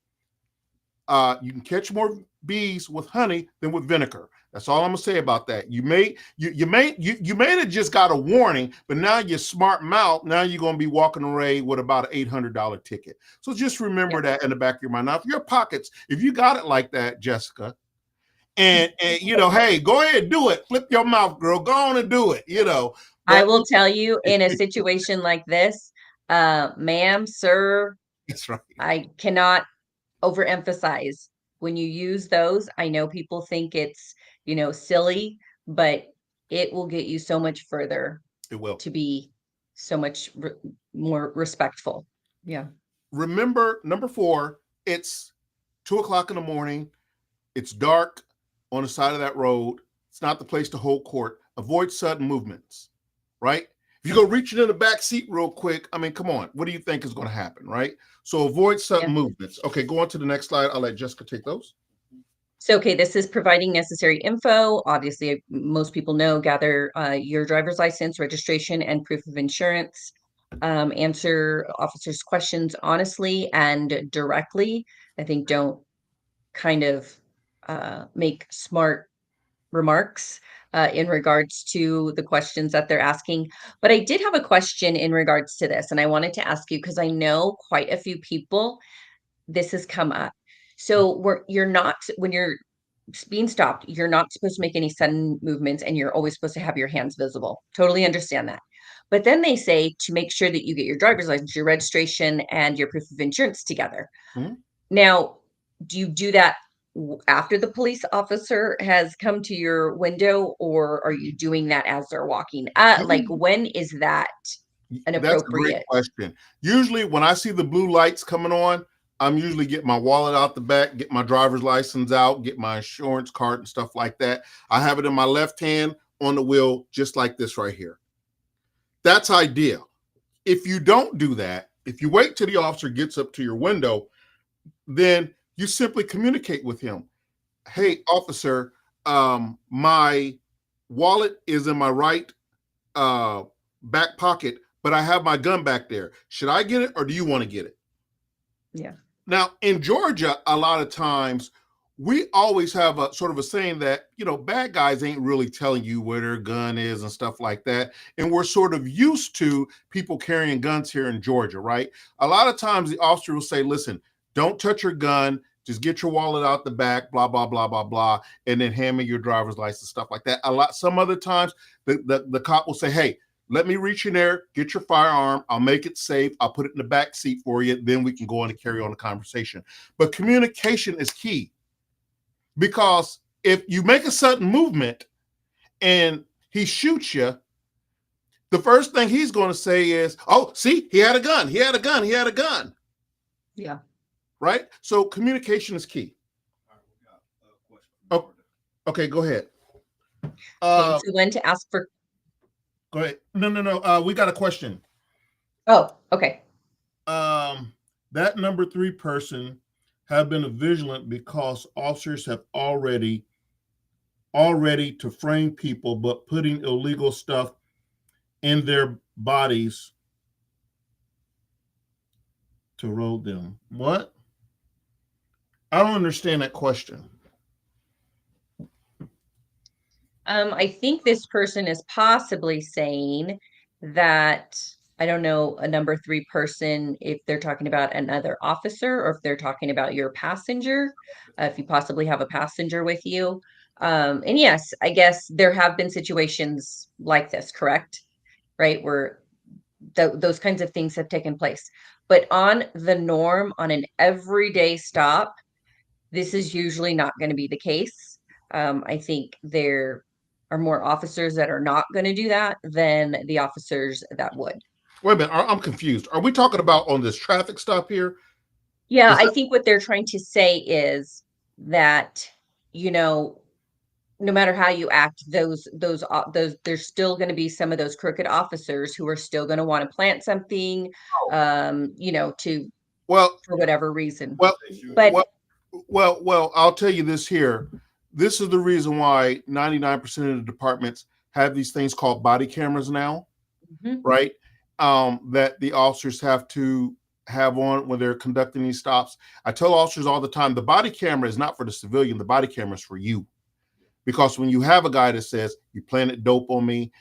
You can catch more bees with honey than with vinegar. That's all I'm gonna say about that. You may have just got a warning, but now you're smart mouth. Now you're gonna be walking away with about an $800 ticket. So just remember that in the back of your mind. Now, if your pockets, if you got it like that, Jessica, and hey, go ahead, do it. Flip your mouth, girl. Go on and do it. I will tell you, in a situation like this, ma'am, sir, That's right. I cannot overemphasize when you use those. I know people think it's, silly, but it will get you so much further. It will. To be so much more respectful. Yeah. Remember, number 4, it's 2:00 in the morning. It's dark on the side of that road. It's not the place to hold court. Avoid sudden movements, right? If you go reaching in the back seat real quick, I mean, come on. What do you think is going to happen, right? So avoid sudden movements. Okay, go on to the next slide. I'll let Jessica take those. So, okay, this is providing necessary info. Obviously, most people know, gather your driver's license, registration, and proof of insurance. Answer officers' questions honestly and directly. I think don't kind of make smart remarks in regards to the questions that they're asking. But I did have a question in regards to this, and I wanted to ask you because I know quite a few people this has come up. So when you're being stopped, you're not supposed to make any sudden movements, and you're always supposed to have your hands visible. Totally understand that. But then they say to make sure that you get your driver's license, your registration, and your proof of insurance together. Mm-hmm. Now, do you do that after the police officer has come to your window, or are you doing that as they're walking? Like, when is that an appropriate? That's a great question. Usually when I see the blue lights coming on, I'm usually getting my wallet out the back, get my driver's license out, get my insurance card and stuff like that. I have it in my left hand on the wheel, just like this right here. That's ideal. If you don't do that, if you wait till the officer gets up to your window, then you simply communicate with him. Hey, officer, my wallet is in my right back pocket, but I have my gun back there. Should I get it or do you want to get it? Yeah. Now, in Georgia, a lot of times we always have a sort of a saying that, bad guys ain't really telling you where their gun is and stuff like that. And we're sort of used to people carrying guns here in Georgia, right? A lot of times the officer will say, listen, don't touch your gun. Just get your wallet out the back, blah, blah, blah, blah, blah, and then hand me your driver's license, stuff like that. Some other times the cop will say, hey, let me reach in there, get your firearm. I'll make it safe. I'll put it in the back seat for you. Then we can go on and carry on the conversation. But communication is key, because if you make a sudden movement and he shoots you, the first thing he's going to say is, oh, see, he had a gun. He had a gun. He had a gun. Yeah. Right? So communication is key. Oh, okay, go ahead. So when to ask for. Go ahead. No. We got a question. Oh, okay. That number 3 person have been vigilant because officers have already to frame people, but putting illegal stuff in their bodies to roll them. What? I don't understand that question. I think this person is possibly saying that, I don't know, a number 3 person, if they're talking about another officer or if they're talking about your passenger, if you possibly have a passenger with you. And yes, I guess there have been situations like this, correct? Right? Where those kinds of things have taken place. But on the norm, on an everyday stop, this is usually not going to be the case. I think there are more officers that are not going to do that than the officers that would. Wait a minute, I'm confused. Are we talking about on this traffic stop here? Yeah, I think what they're trying to say is that, no matter how you act, those there's still going to be some of those crooked officers who are still going to want to plant something, for whatever reason. Well, I'll tell you this here. This is the reason why 99% of the departments have these things called body cameras now, Mhm. right? That the officers have to have on when they're conducting these stops. I tell officers all the time, the body camera is not for the civilian, the body camera is for you. Because when you have a guy that says, you planted dope on me,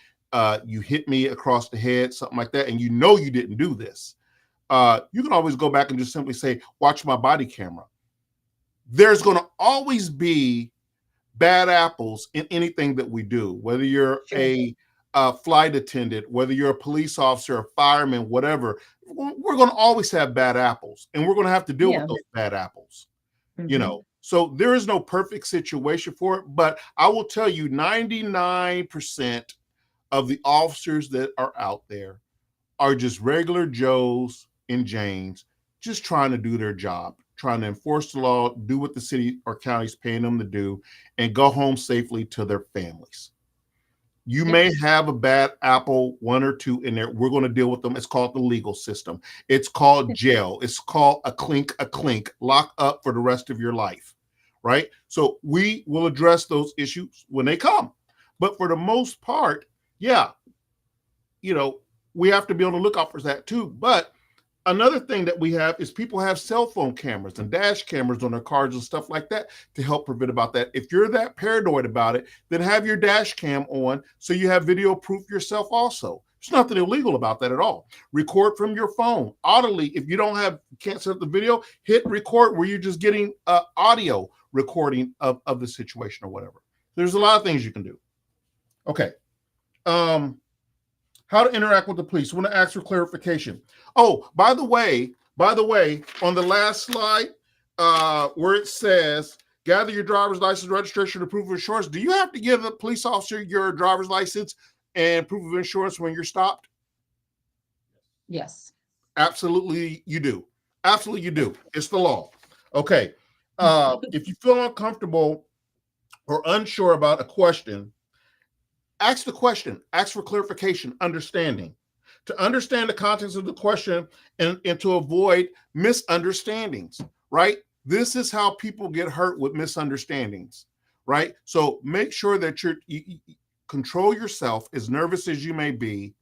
you hit me across the head, something like that, and you know you didn't do this, you can always go back and just simply say, watch my body camera. There's going to always be bad apples in anything that we do, whether you're a flight attendant, whether you're a police officer, a fireman, whatever. We're going to always have bad apples, and we're going to have to deal with those bad apples, you know. So there is no perfect situation for it, but I will tell you 99% of the officers that are out there are just regular Joes and Janes, just trying to do their job, trying to enforce the law, do what the city or county is paying them to do, and go home safely to their families. You may have a bad apple, one or two in there. We're going to deal with them. It's called the legal system. It's called jail. It's called a clink, lock up for the rest of your life, right? So we will address those issues when they come. But for the most part, yeah, you know, we have to be on the lookout for that too. But another thing that we have is people have cell phone cameras and dash cameras on their cars and stuff like that to help prevent about that. If you're that paranoid about it, then have your dash cam on so you have video proof yourself also. There's nothing illegal about that at all. Record from your phone. Audibly, if you can't set up the video, hit record where you're just getting audio recording of the situation or whatever. There's a lot of things you can do. Okay. How to interact with the police. I want to ask for clarification. Oh, by the way, on the last slide, where it says, gather your driver's license, registration, and proof of insurance, do you have to give the police officer your driver's license and proof of insurance when you're stopped? Yes. Absolutely, you do. Absolutely, you do. It's the law. Okay. If you feel uncomfortable or unsure about a question, ask the question, ask for clarification, understanding, to understand the contents of the question and to avoid misunderstandings, right? This is how people get hurt with misunderstandings, right? So make sure that you control yourself, as nervous as you may be,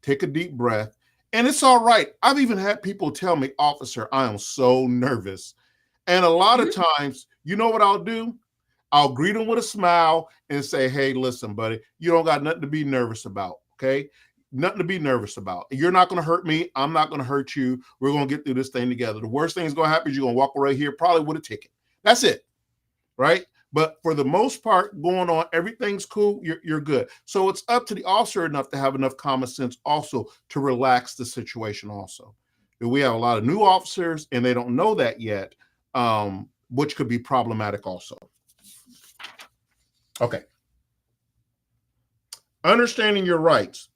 take a deep breath, and it's all right. I've even had people tell me, officer, I am so nervous. And a lot of times, you know what I'll do? I'll greet them with a smile and say, hey, listen, buddy, you don't got nothing to be nervous about, okay? Nothing to be nervous about. You're not going to hurt me. I'm not going to hurt you. We're going to get through this thing together. The worst thing that's going to happen is you're going to walk away here probably with a ticket. That's it, right? But for the most part going on, everything's cool. You're good. So it's up to the officer enough to have enough common sense also to relax the situation also. We have a lot of new officers and they don't know that yet, which could be problematic also. Okay. Understanding your rights.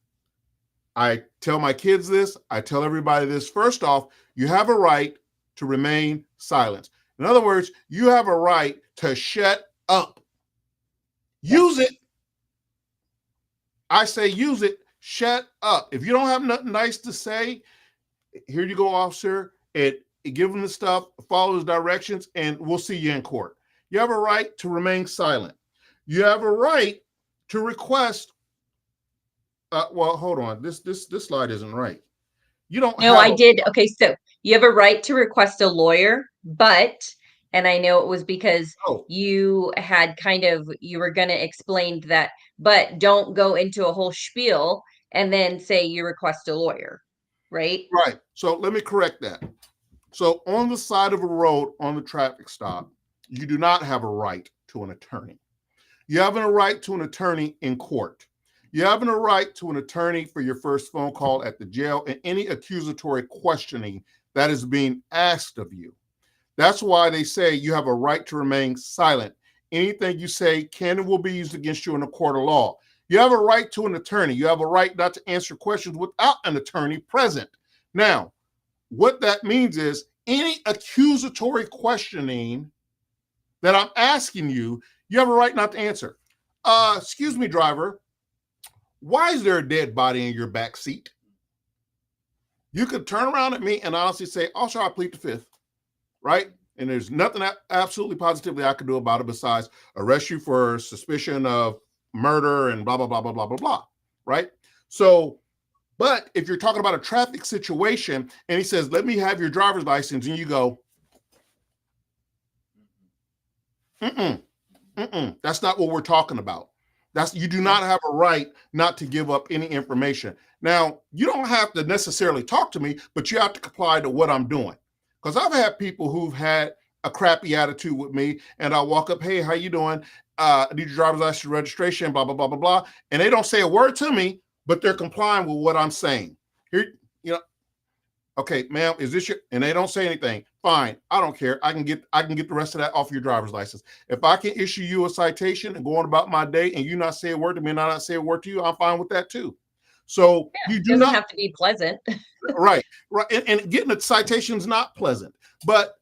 I tell my kids this. I tell everybody this. First off, you have a right to remain silent. In other words, you have a right to shut up. Use it. I say use it. Shut up. If you don't have nothing nice to say, here you go, officer, and give them the stuff, follow his directions, and we'll see you in court. You have a right to remain silent. You have a right to request. Well, hold on. This slide isn't right. You don't. No, I did. Okay, so you have a right to request a lawyer, but, and I know it was because you had you were going to explain that, but don't go into a whole spiel and then say you request a lawyer, right? Right. So let me correct that. So on the side of a road on the traffic stop, you do not have a right to an attorney. You have a right to an attorney in court. You have a right to an attorney for your first phone call at the jail and any accusatory questioning that is being asked of you. That's why they say you have a right to remain silent. Anything you say can and will be used against you in a court of law. You have a right to an attorney. You have a right not to answer questions without an attorney present. Now, what that means is any accusatory questioning that I'm asking you, you have a right not to answer. Excuse me, driver. Why is there a dead body in your back seat? You could turn around at me and honestly say, oh, sure, I plead the fifth, right? And there's nothing absolutely positively I could do about it besides arrest you for suspicion of murder and blah, blah, blah, blah, blah, blah, blah, right? So, but if you're talking about a traffic situation and he says, let me have your driver's license, and you go, that's not what we're talking about. You do not have a right not to give up any information. Now, you don't have to necessarily talk to me, but you have to comply to what I'm doing. Because I've had people who've had a crappy attitude with me, and I'll walk up, hey, how you doing? I need your driver's license, registration, blah, blah, blah, blah, blah. And they don't say a word to me, but they're complying with what I'm saying. Here, okay, ma'am, is this your, and they don't say anything. Fine, I don't care. I can get the rest of that off your driver's license. If I can issue you a citation and go on about my day and you not say a word to me and I not say a word to you, I'm fine with that too. So you do doesn't not have to be pleasant. right. And getting a citation is not pleasant, but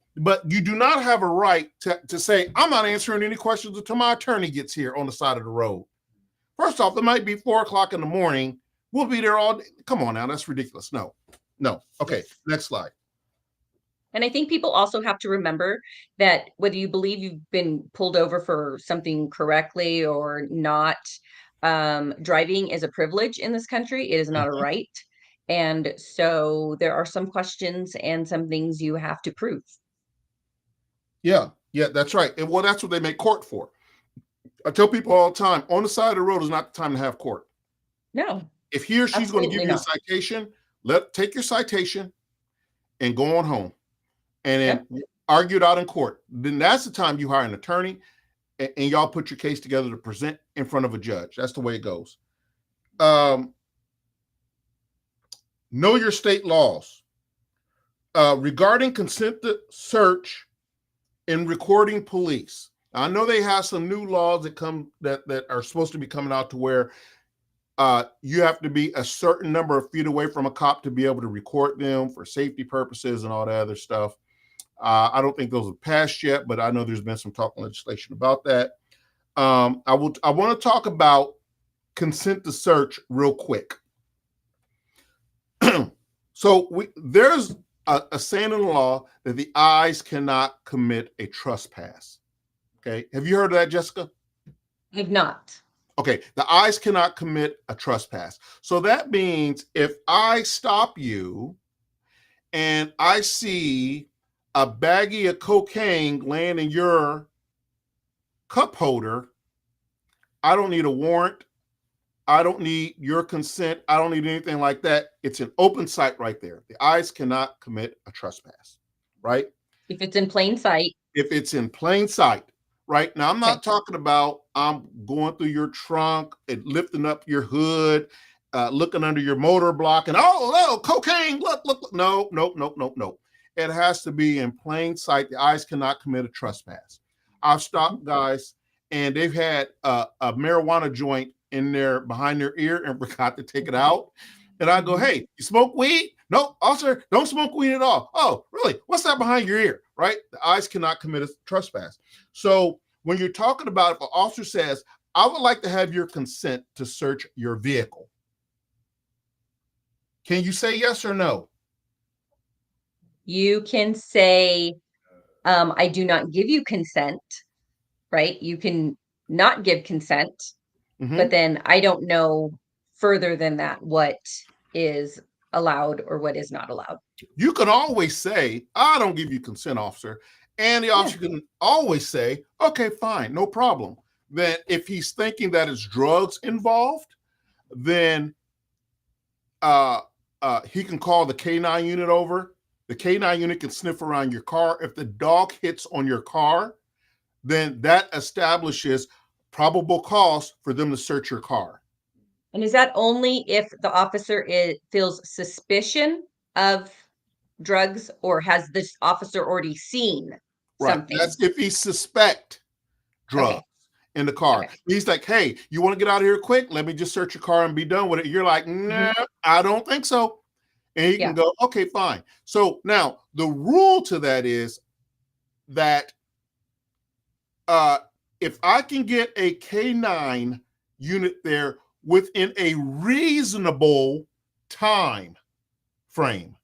you do not have a right to say, I'm not answering any questions until my attorney gets here on the side of the road. First off, it might be 4 o'clock in the morning. We'll be there all day. Come on now, that's ridiculous. No. Okay, next slide. And I think people also have to remember that whether you believe you've been pulled over for something correctly or not, driving is a privilege in this country. It is not a right. And so there are some questions and some things you have to prove. Yeah, that's right. And well, that's what they make court for. I tell people all the time, on the side of the road is not the time to have court. No. If he or she's going to give you a citation, take your citation and go on home and then argue it out in court. Then that's the time you hire an attorney and y'all put your case together to present in front of a judge. That's the way it goes. Know your state laws. Regarding consent to search and recording police. I know they have some new laws that are supposed to be coming out to where you have to be a certain number of feet away from a cop to be able to record them for safety purposes and all that other stuff. I don't think those have passed yet, but I know there's been some talk legislation about that. I want to talk about consent to search real quick. So there's a saying in the law that the eyes cannot commit a trespass. Okay, have you heard of that, Jessica? I have not. Okay, the eyes cannot commit a trespass. So that means if I stop you and I see a baggie of cocaine laying in your cup holder, I don't need a warrant. I don't need your consent. I don't need anything like that. It's an open sight right there. The eyes cannot commit a trespass, right? If it's in plain sight. If it's in plain sight, right? Now, I'm not talking about I'm going through your trunk and lifting up your hood, looking under your motor block and, oh, cocaine, look. No. It has to be in plain sight. The eyes cannot commit a trespass. I've stopped guys and they've had a marijuana joint in there behind their ear and forgot to take it out. And I go, hey, you smoke weed? No, officer, don't smoke weed at all. Oh, really? What's that behind your ear? Right? The eyes cannot commit a trespass. So when you're talking about if an officer says, I would like to have your consent to search your vehicle, can you say yes or no? You can say, I do not give you consent, right? You can not give consent, but then I don't know further than that what is allowed or what is not allowed. You can always say, I don't give you consent, officer. And the officer can always say, okay, fine, no problem. Then if he's thinking that it's drugs involved, then he can call the K9 unit over. The K9 unit can sniff around your car. If the dog hits on your car, then that establishes probable cause for them to search your car. And is that only if the officer feels suspicion of drugs, or has this officer already seen something? That's if he suspect drugs in the car. He's like, hey, you want to get out of here quick? Let me just search your car and be done with it. You're like, no, I don't think so. And he can go, okay, fine. So now the rule to that is that if I can get a K9 unit there within a reasonable time frame,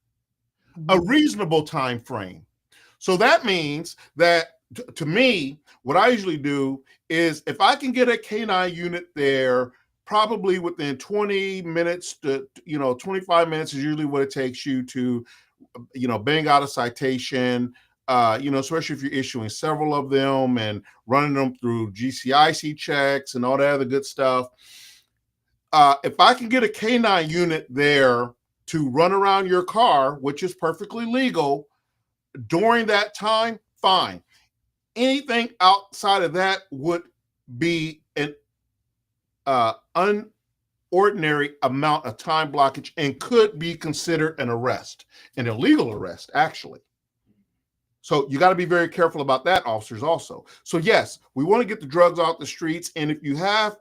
So that means that to me, what I usually do is if I can get a K-9 unit there, probably within 20 minutes to 25 minutes is usually what it takes you to bang out a citation. Especially if you're issuing several of them and running them through GCIC checks and all that other good stuff. If I can get a K-9 unit there to run around your car, which is perfectly legal, during that time, fine. Anything outside of that would be an unordinary amount of time blockage and could be considered an arrest, an illegal arrest, actually. So you got to be very careful about that, officers, also. So yes, we want to get the drugs off the streets. And if you have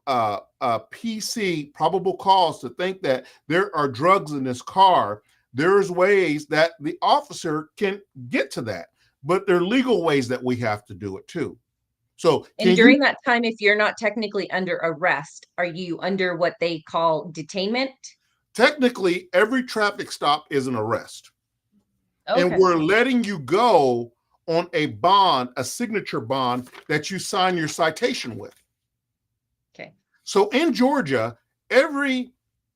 PC, probable cause to think that there are drugs in this car, there's ways that the officer can get to that. But there are legal ways that we have to do it too. So and during that time, if you're not technically under arrest, are you under what they call detainment? Technically, every traffic stop is an arrest. Okay. And we're letting you go on a bond, a signature bond that you sign your citation with. Okay. So in Georgia, everything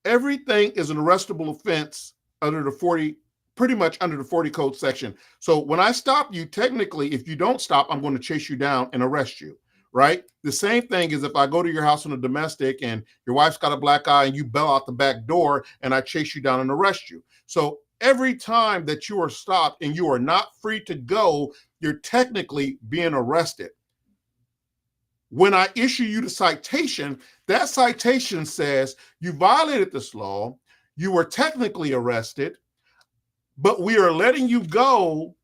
is an arrestable offense under the 40, pretty much under the 40 code section. So when I stop you, technically, if you don't stop, I'm going to chase you down and arrest you, right? The same thing is if I go to your house on a domestic and your wife's got a black eye and you bail out the back door and I chase you down and arrest you. So every time that you are stopped and you are not free to go, you're technically being arrested. When I issue you the citation, that citation says you violated this law, you were technically arrested, but we are letting you go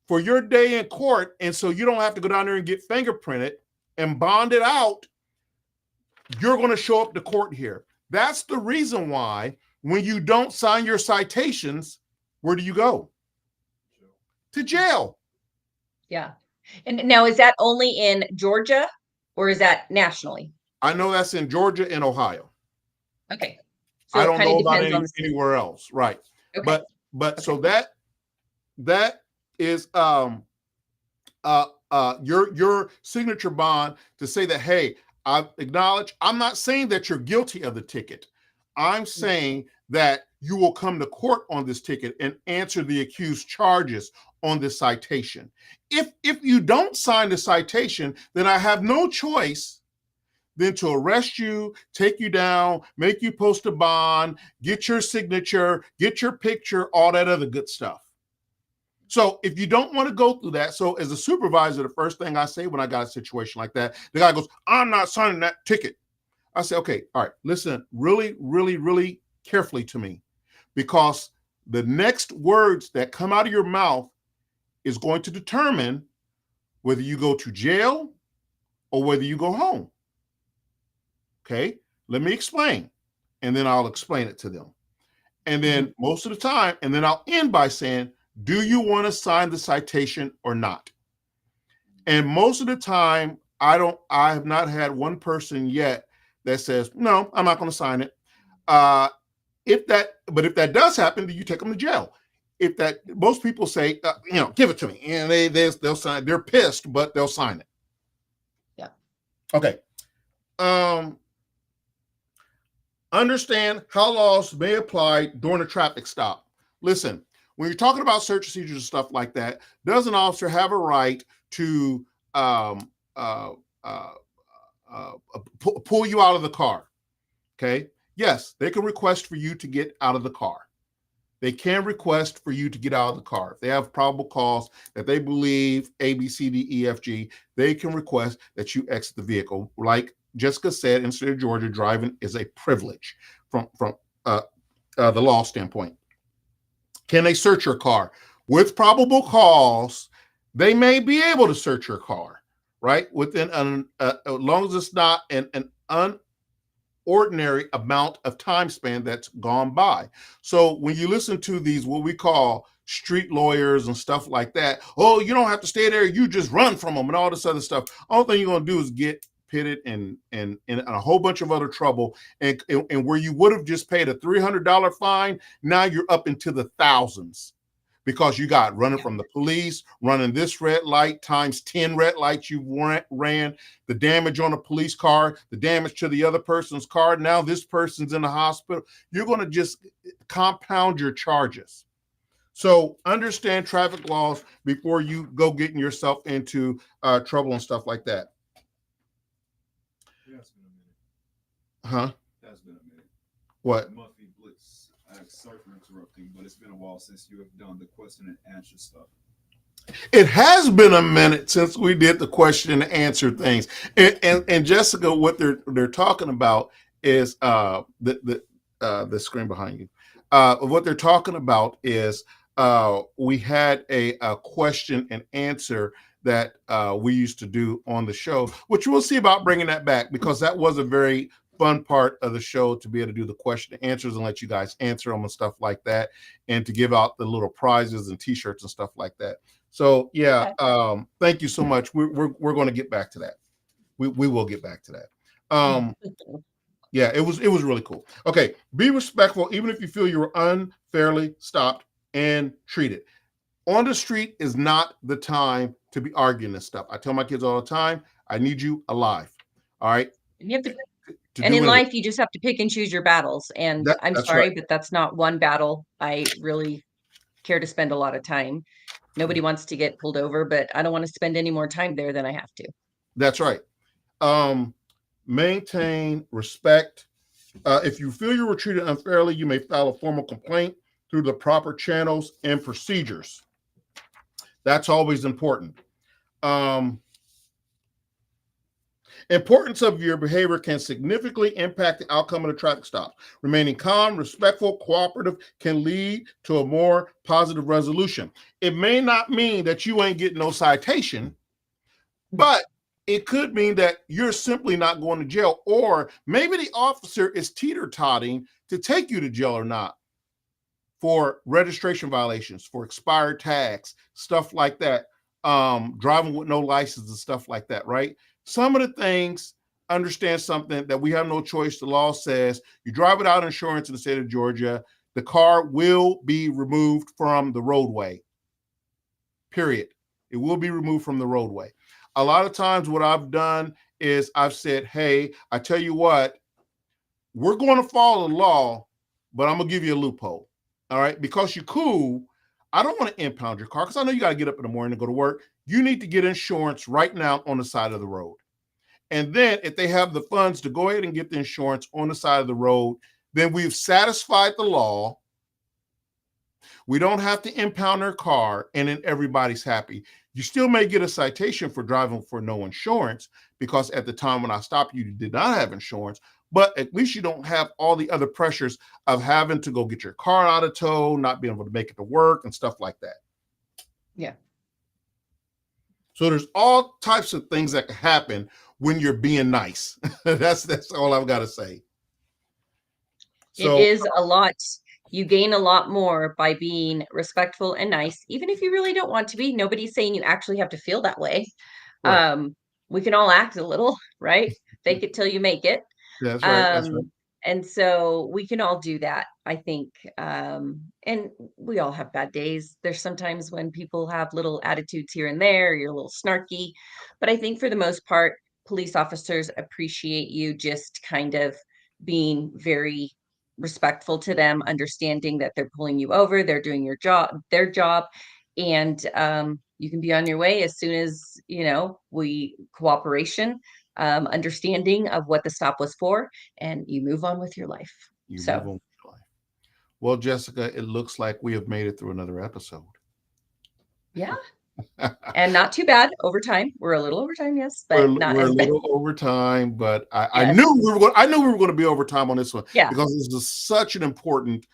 for your day in court. And so you don't have to go down there and get fingerprinted and bonded out. You're going to show up to court here. That's the reason why when you don't sign your citations, where do you go? To jail. Yeah. And now, is that only in Georgia or is that nationally? I know that's in Georgia and Ohio. Okay. So I don't know about depends on anywhere else. Right. Okay. But so that is your signature bond to say that, hey, I acknowledge, I'm not saying that you're guilty of the ticket. I'm saying that you will come to court on this ticket and answer the accused charges on this citation. If you don't sign the citation, then I have no choice than to arrest you, take you down, make you post a bond, get your signature, get your picture, all that other good stuff. So if you don't want to go through that, so as a supervisor, the first thing I say when I got a situation like that, the guy goes, I'm not signing that ticket. I say, okay, all right, listen really, really, really carefully to me, because the next words that come out of your mouth is going to determine whether you go to jail or whether you go home. Okay, let me explain, and then I'll explain it to them. And then most of the time, and then I'll end by saying, do you want to sign the citation or not? And most of the time, I have not had one person yet that says, no, I'm not going to sign it. If that does happen, then you take them to jail. Most people say, give it to me, and they'll sign. They're pissed, but they'll sign it. Yeah. Okay. Understand how laws may apply during a traffic stop. Listen, when you're talking about search procedures and stuff like that, does an officer have a right to pull you out of the car? Okay. Yes, they can request for you to get out of the car. They can request for you to get out of the car. If they have probable cause that they believe A, B, C, D, E, F, G, they can request that you exit the vehicle. Like Jessica said, in the state of Georgia, driving is a privilege from the law standpoint. Can they search your car? With probable cause, they may be able to search your car, right? Within as long as it's not an unordinary amount of time span that's gone by. So when you listen to these, what we call street lawyers and stuff like that, oh, you don't have to stay there, you just run from them and all this other stuff. All thing you're going to do is get pitted in a whole bunch of other trouble, and where you would have just paid a $300 fine, now you're up into the thousands because you got running from the police, running this red light times 10 red lights you ran, the damage on a police car, the damage to the other person's car. Now this person's in the hospital. You're going to just compound your charges. So understand traffic laws before you go getting yourself into trouble and stuff like that. It has been a minute. Huh? It has been a minute. What? Muffy Blitz. Sorry for interrupting, but it's been a while since you have done the question and answer stuff. It has been a minute since we did the question and answer things. And Jessica, what they're talking about is the screen behind you. What they're talking about is we had a question and answer that we used to do on the show, which we'll see about bringing that back, because that was a very fun part of the show, to be able to do the question and answers and let you guys answer them and stuff like that, and to give out the little prizes and t-shirts and stuff like that. So yeah, thank you so much. We're going to get back to that. We will get back to that. Yeah, it was really cool. Okay, be respectful even if you feel you were unfairly stopped and treated. On the street is not the time to be arguing this stuff. I tell my kids all the time, I need you alive. All right. And you have to, and in life, you just have to pick and choose your battles. And I'm sorry, but that's not one battle I really care to spend a lot of time. Nobody wants to get pulled over, but I don't want to spend any more time there than I have to. That's right. Maintain respect. If you feel you were treated unfairly, you may file a formal complaint through the proper channels and procedures. That's always important. Importance of your behavior can significantly impact the outcome of the traffic stop. Remaining calm, respectful, cooperative can lead to a more positive resolution. It may not mean that you ain't getting no citation, but it could mean that you're simply not going to jail, or maybe the officer is teeter-totting to take you to jail or not for registration violations, for expired tags, stuff like that, driving with no license and stuff like that, right? Some of the things, understand something that we have no choice. The law says you drive without insurance in the state of Georgia, the car will be removed from the roadway, period. It will be removed from the roadway. A lot of times what I've done is I've said, hey, I tell you what, we're going to follow the law, but I'm going to give you a loophole. All right. Because you're cool. I don't want to impound your car because I know you got to get up in the morning to go to work. You need to get insurance right now on the side of the road. And then if they have the funds to go ahead and get the insurance on the side of the road, then we've satisfied the law. We don't have to impound their car, and then everybody's happy. You still may get a citation for driving for no insurance, because at the time when I stopped you, you did not have insurance, but at least you don't have all the other pressures of having to go get your car out of tow, not being able to make it to work and stuff like that. Yeah. So there's all types of things that can happen when you're being nice. That's all I've got to say. So, it is a lot. You gain a lot more by being respectful and nice, even if you really don't want to be. Nobody's saying you actually have to feel that way. Right. We can all act a little, right? Fake it till you make it. That's right. That's right. And so we can all do that, I think. And we all have bad days. There's sometimes when people have little attitudes here and there, you're a little snarky. But I think for the most part, police officers appreciate you just kind of being very respectful to them, understanding that they're pulling you over, they're doing their job. And you can be on your way as soon as, cooperation, understanding of what the stop was for, and you move on with your life. Well, Jessica, it looks like we have made it through another episode. Yeah. And not too bad. Overtime. We're a little overtime, yes, but we're a little overtime. But I knew we were going to be overtime on this one. Yeah. Because this is such an important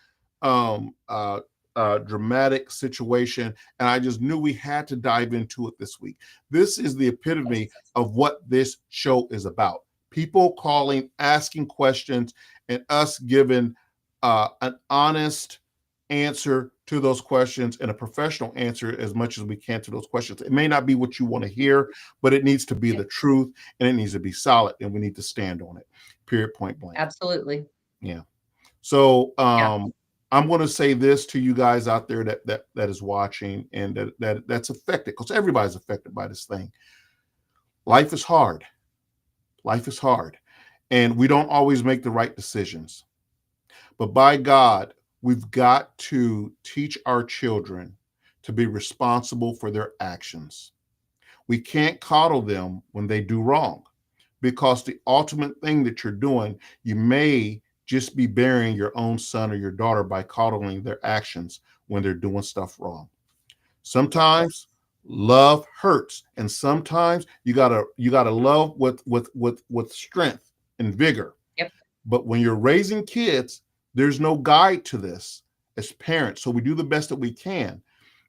dramatic situation, and I just knew we had to dive into it this week. This is the epitome of what this show is about. People calling, asking questions, and us giving an honest answer to those questions and a professional answer as much as we can to those questions. It may not be what you want to hear, but it needs to be the truth, and it needs to be solid, and we need to stand on it. Period, point blank. Absolutely. Yeah. So I'm going to say this to you guys out there that is watching and that's affected, because everybody's affected by this thing. Life is hard. Life is hard. And we don't always make the right decisions. But by God, we've got to teach our children to be responsible for their actions. We can't coddle them when they do wrong, because the ultimate thing that you're doing, you may just be burying your own son or your daughter by coddling their actions when they're doing stuff wrong. Sometimes love hurts, and sometimes you gotta love with strength and vigor. Yep. But when you're raising kids, there's no guide to this as parents, so we do the best that we can,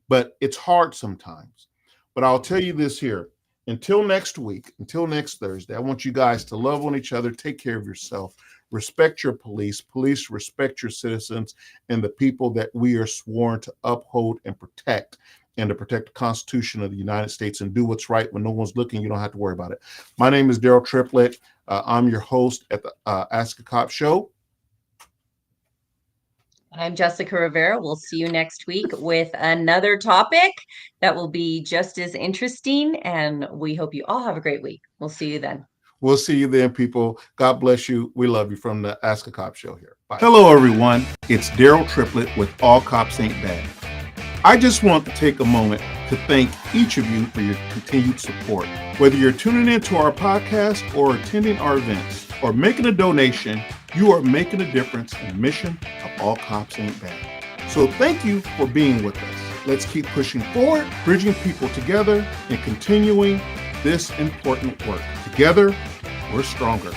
but it's hard sometimes. But I'll tell you this here, until next week, until next Thursday, I want you guys to love on each other, take care of yourself, respect your police, respect your citizens, and the people that we are sworn to uphold and protect, and to protect the Constitution of the United States, and do what's right when no one's looking. You don't have to worry about it. My name is Daryl Triplett. I'm your host at the Ask a Cop Show. I'm Jessica Rivera. We'll see you next week with another topic that will be just as interesting, and we hope you all have a great week. We'll see you then. We'll see you then, people. God bless you. We love you from the Ask a Cop Show here. Bye. Hello, everyone. It's Daryl Triplett with All Cops Ain't Bad. I just want to take a moment to thank each of you for your continued support. Whether you're tuning into our podcast or attending our events or making a donation, you are making a difference in the mission of All Cops Ain't Bad. So thank you for being with us. Let's keep pushing forward, bridging people together, and continuing this important work. Together, we're stronger.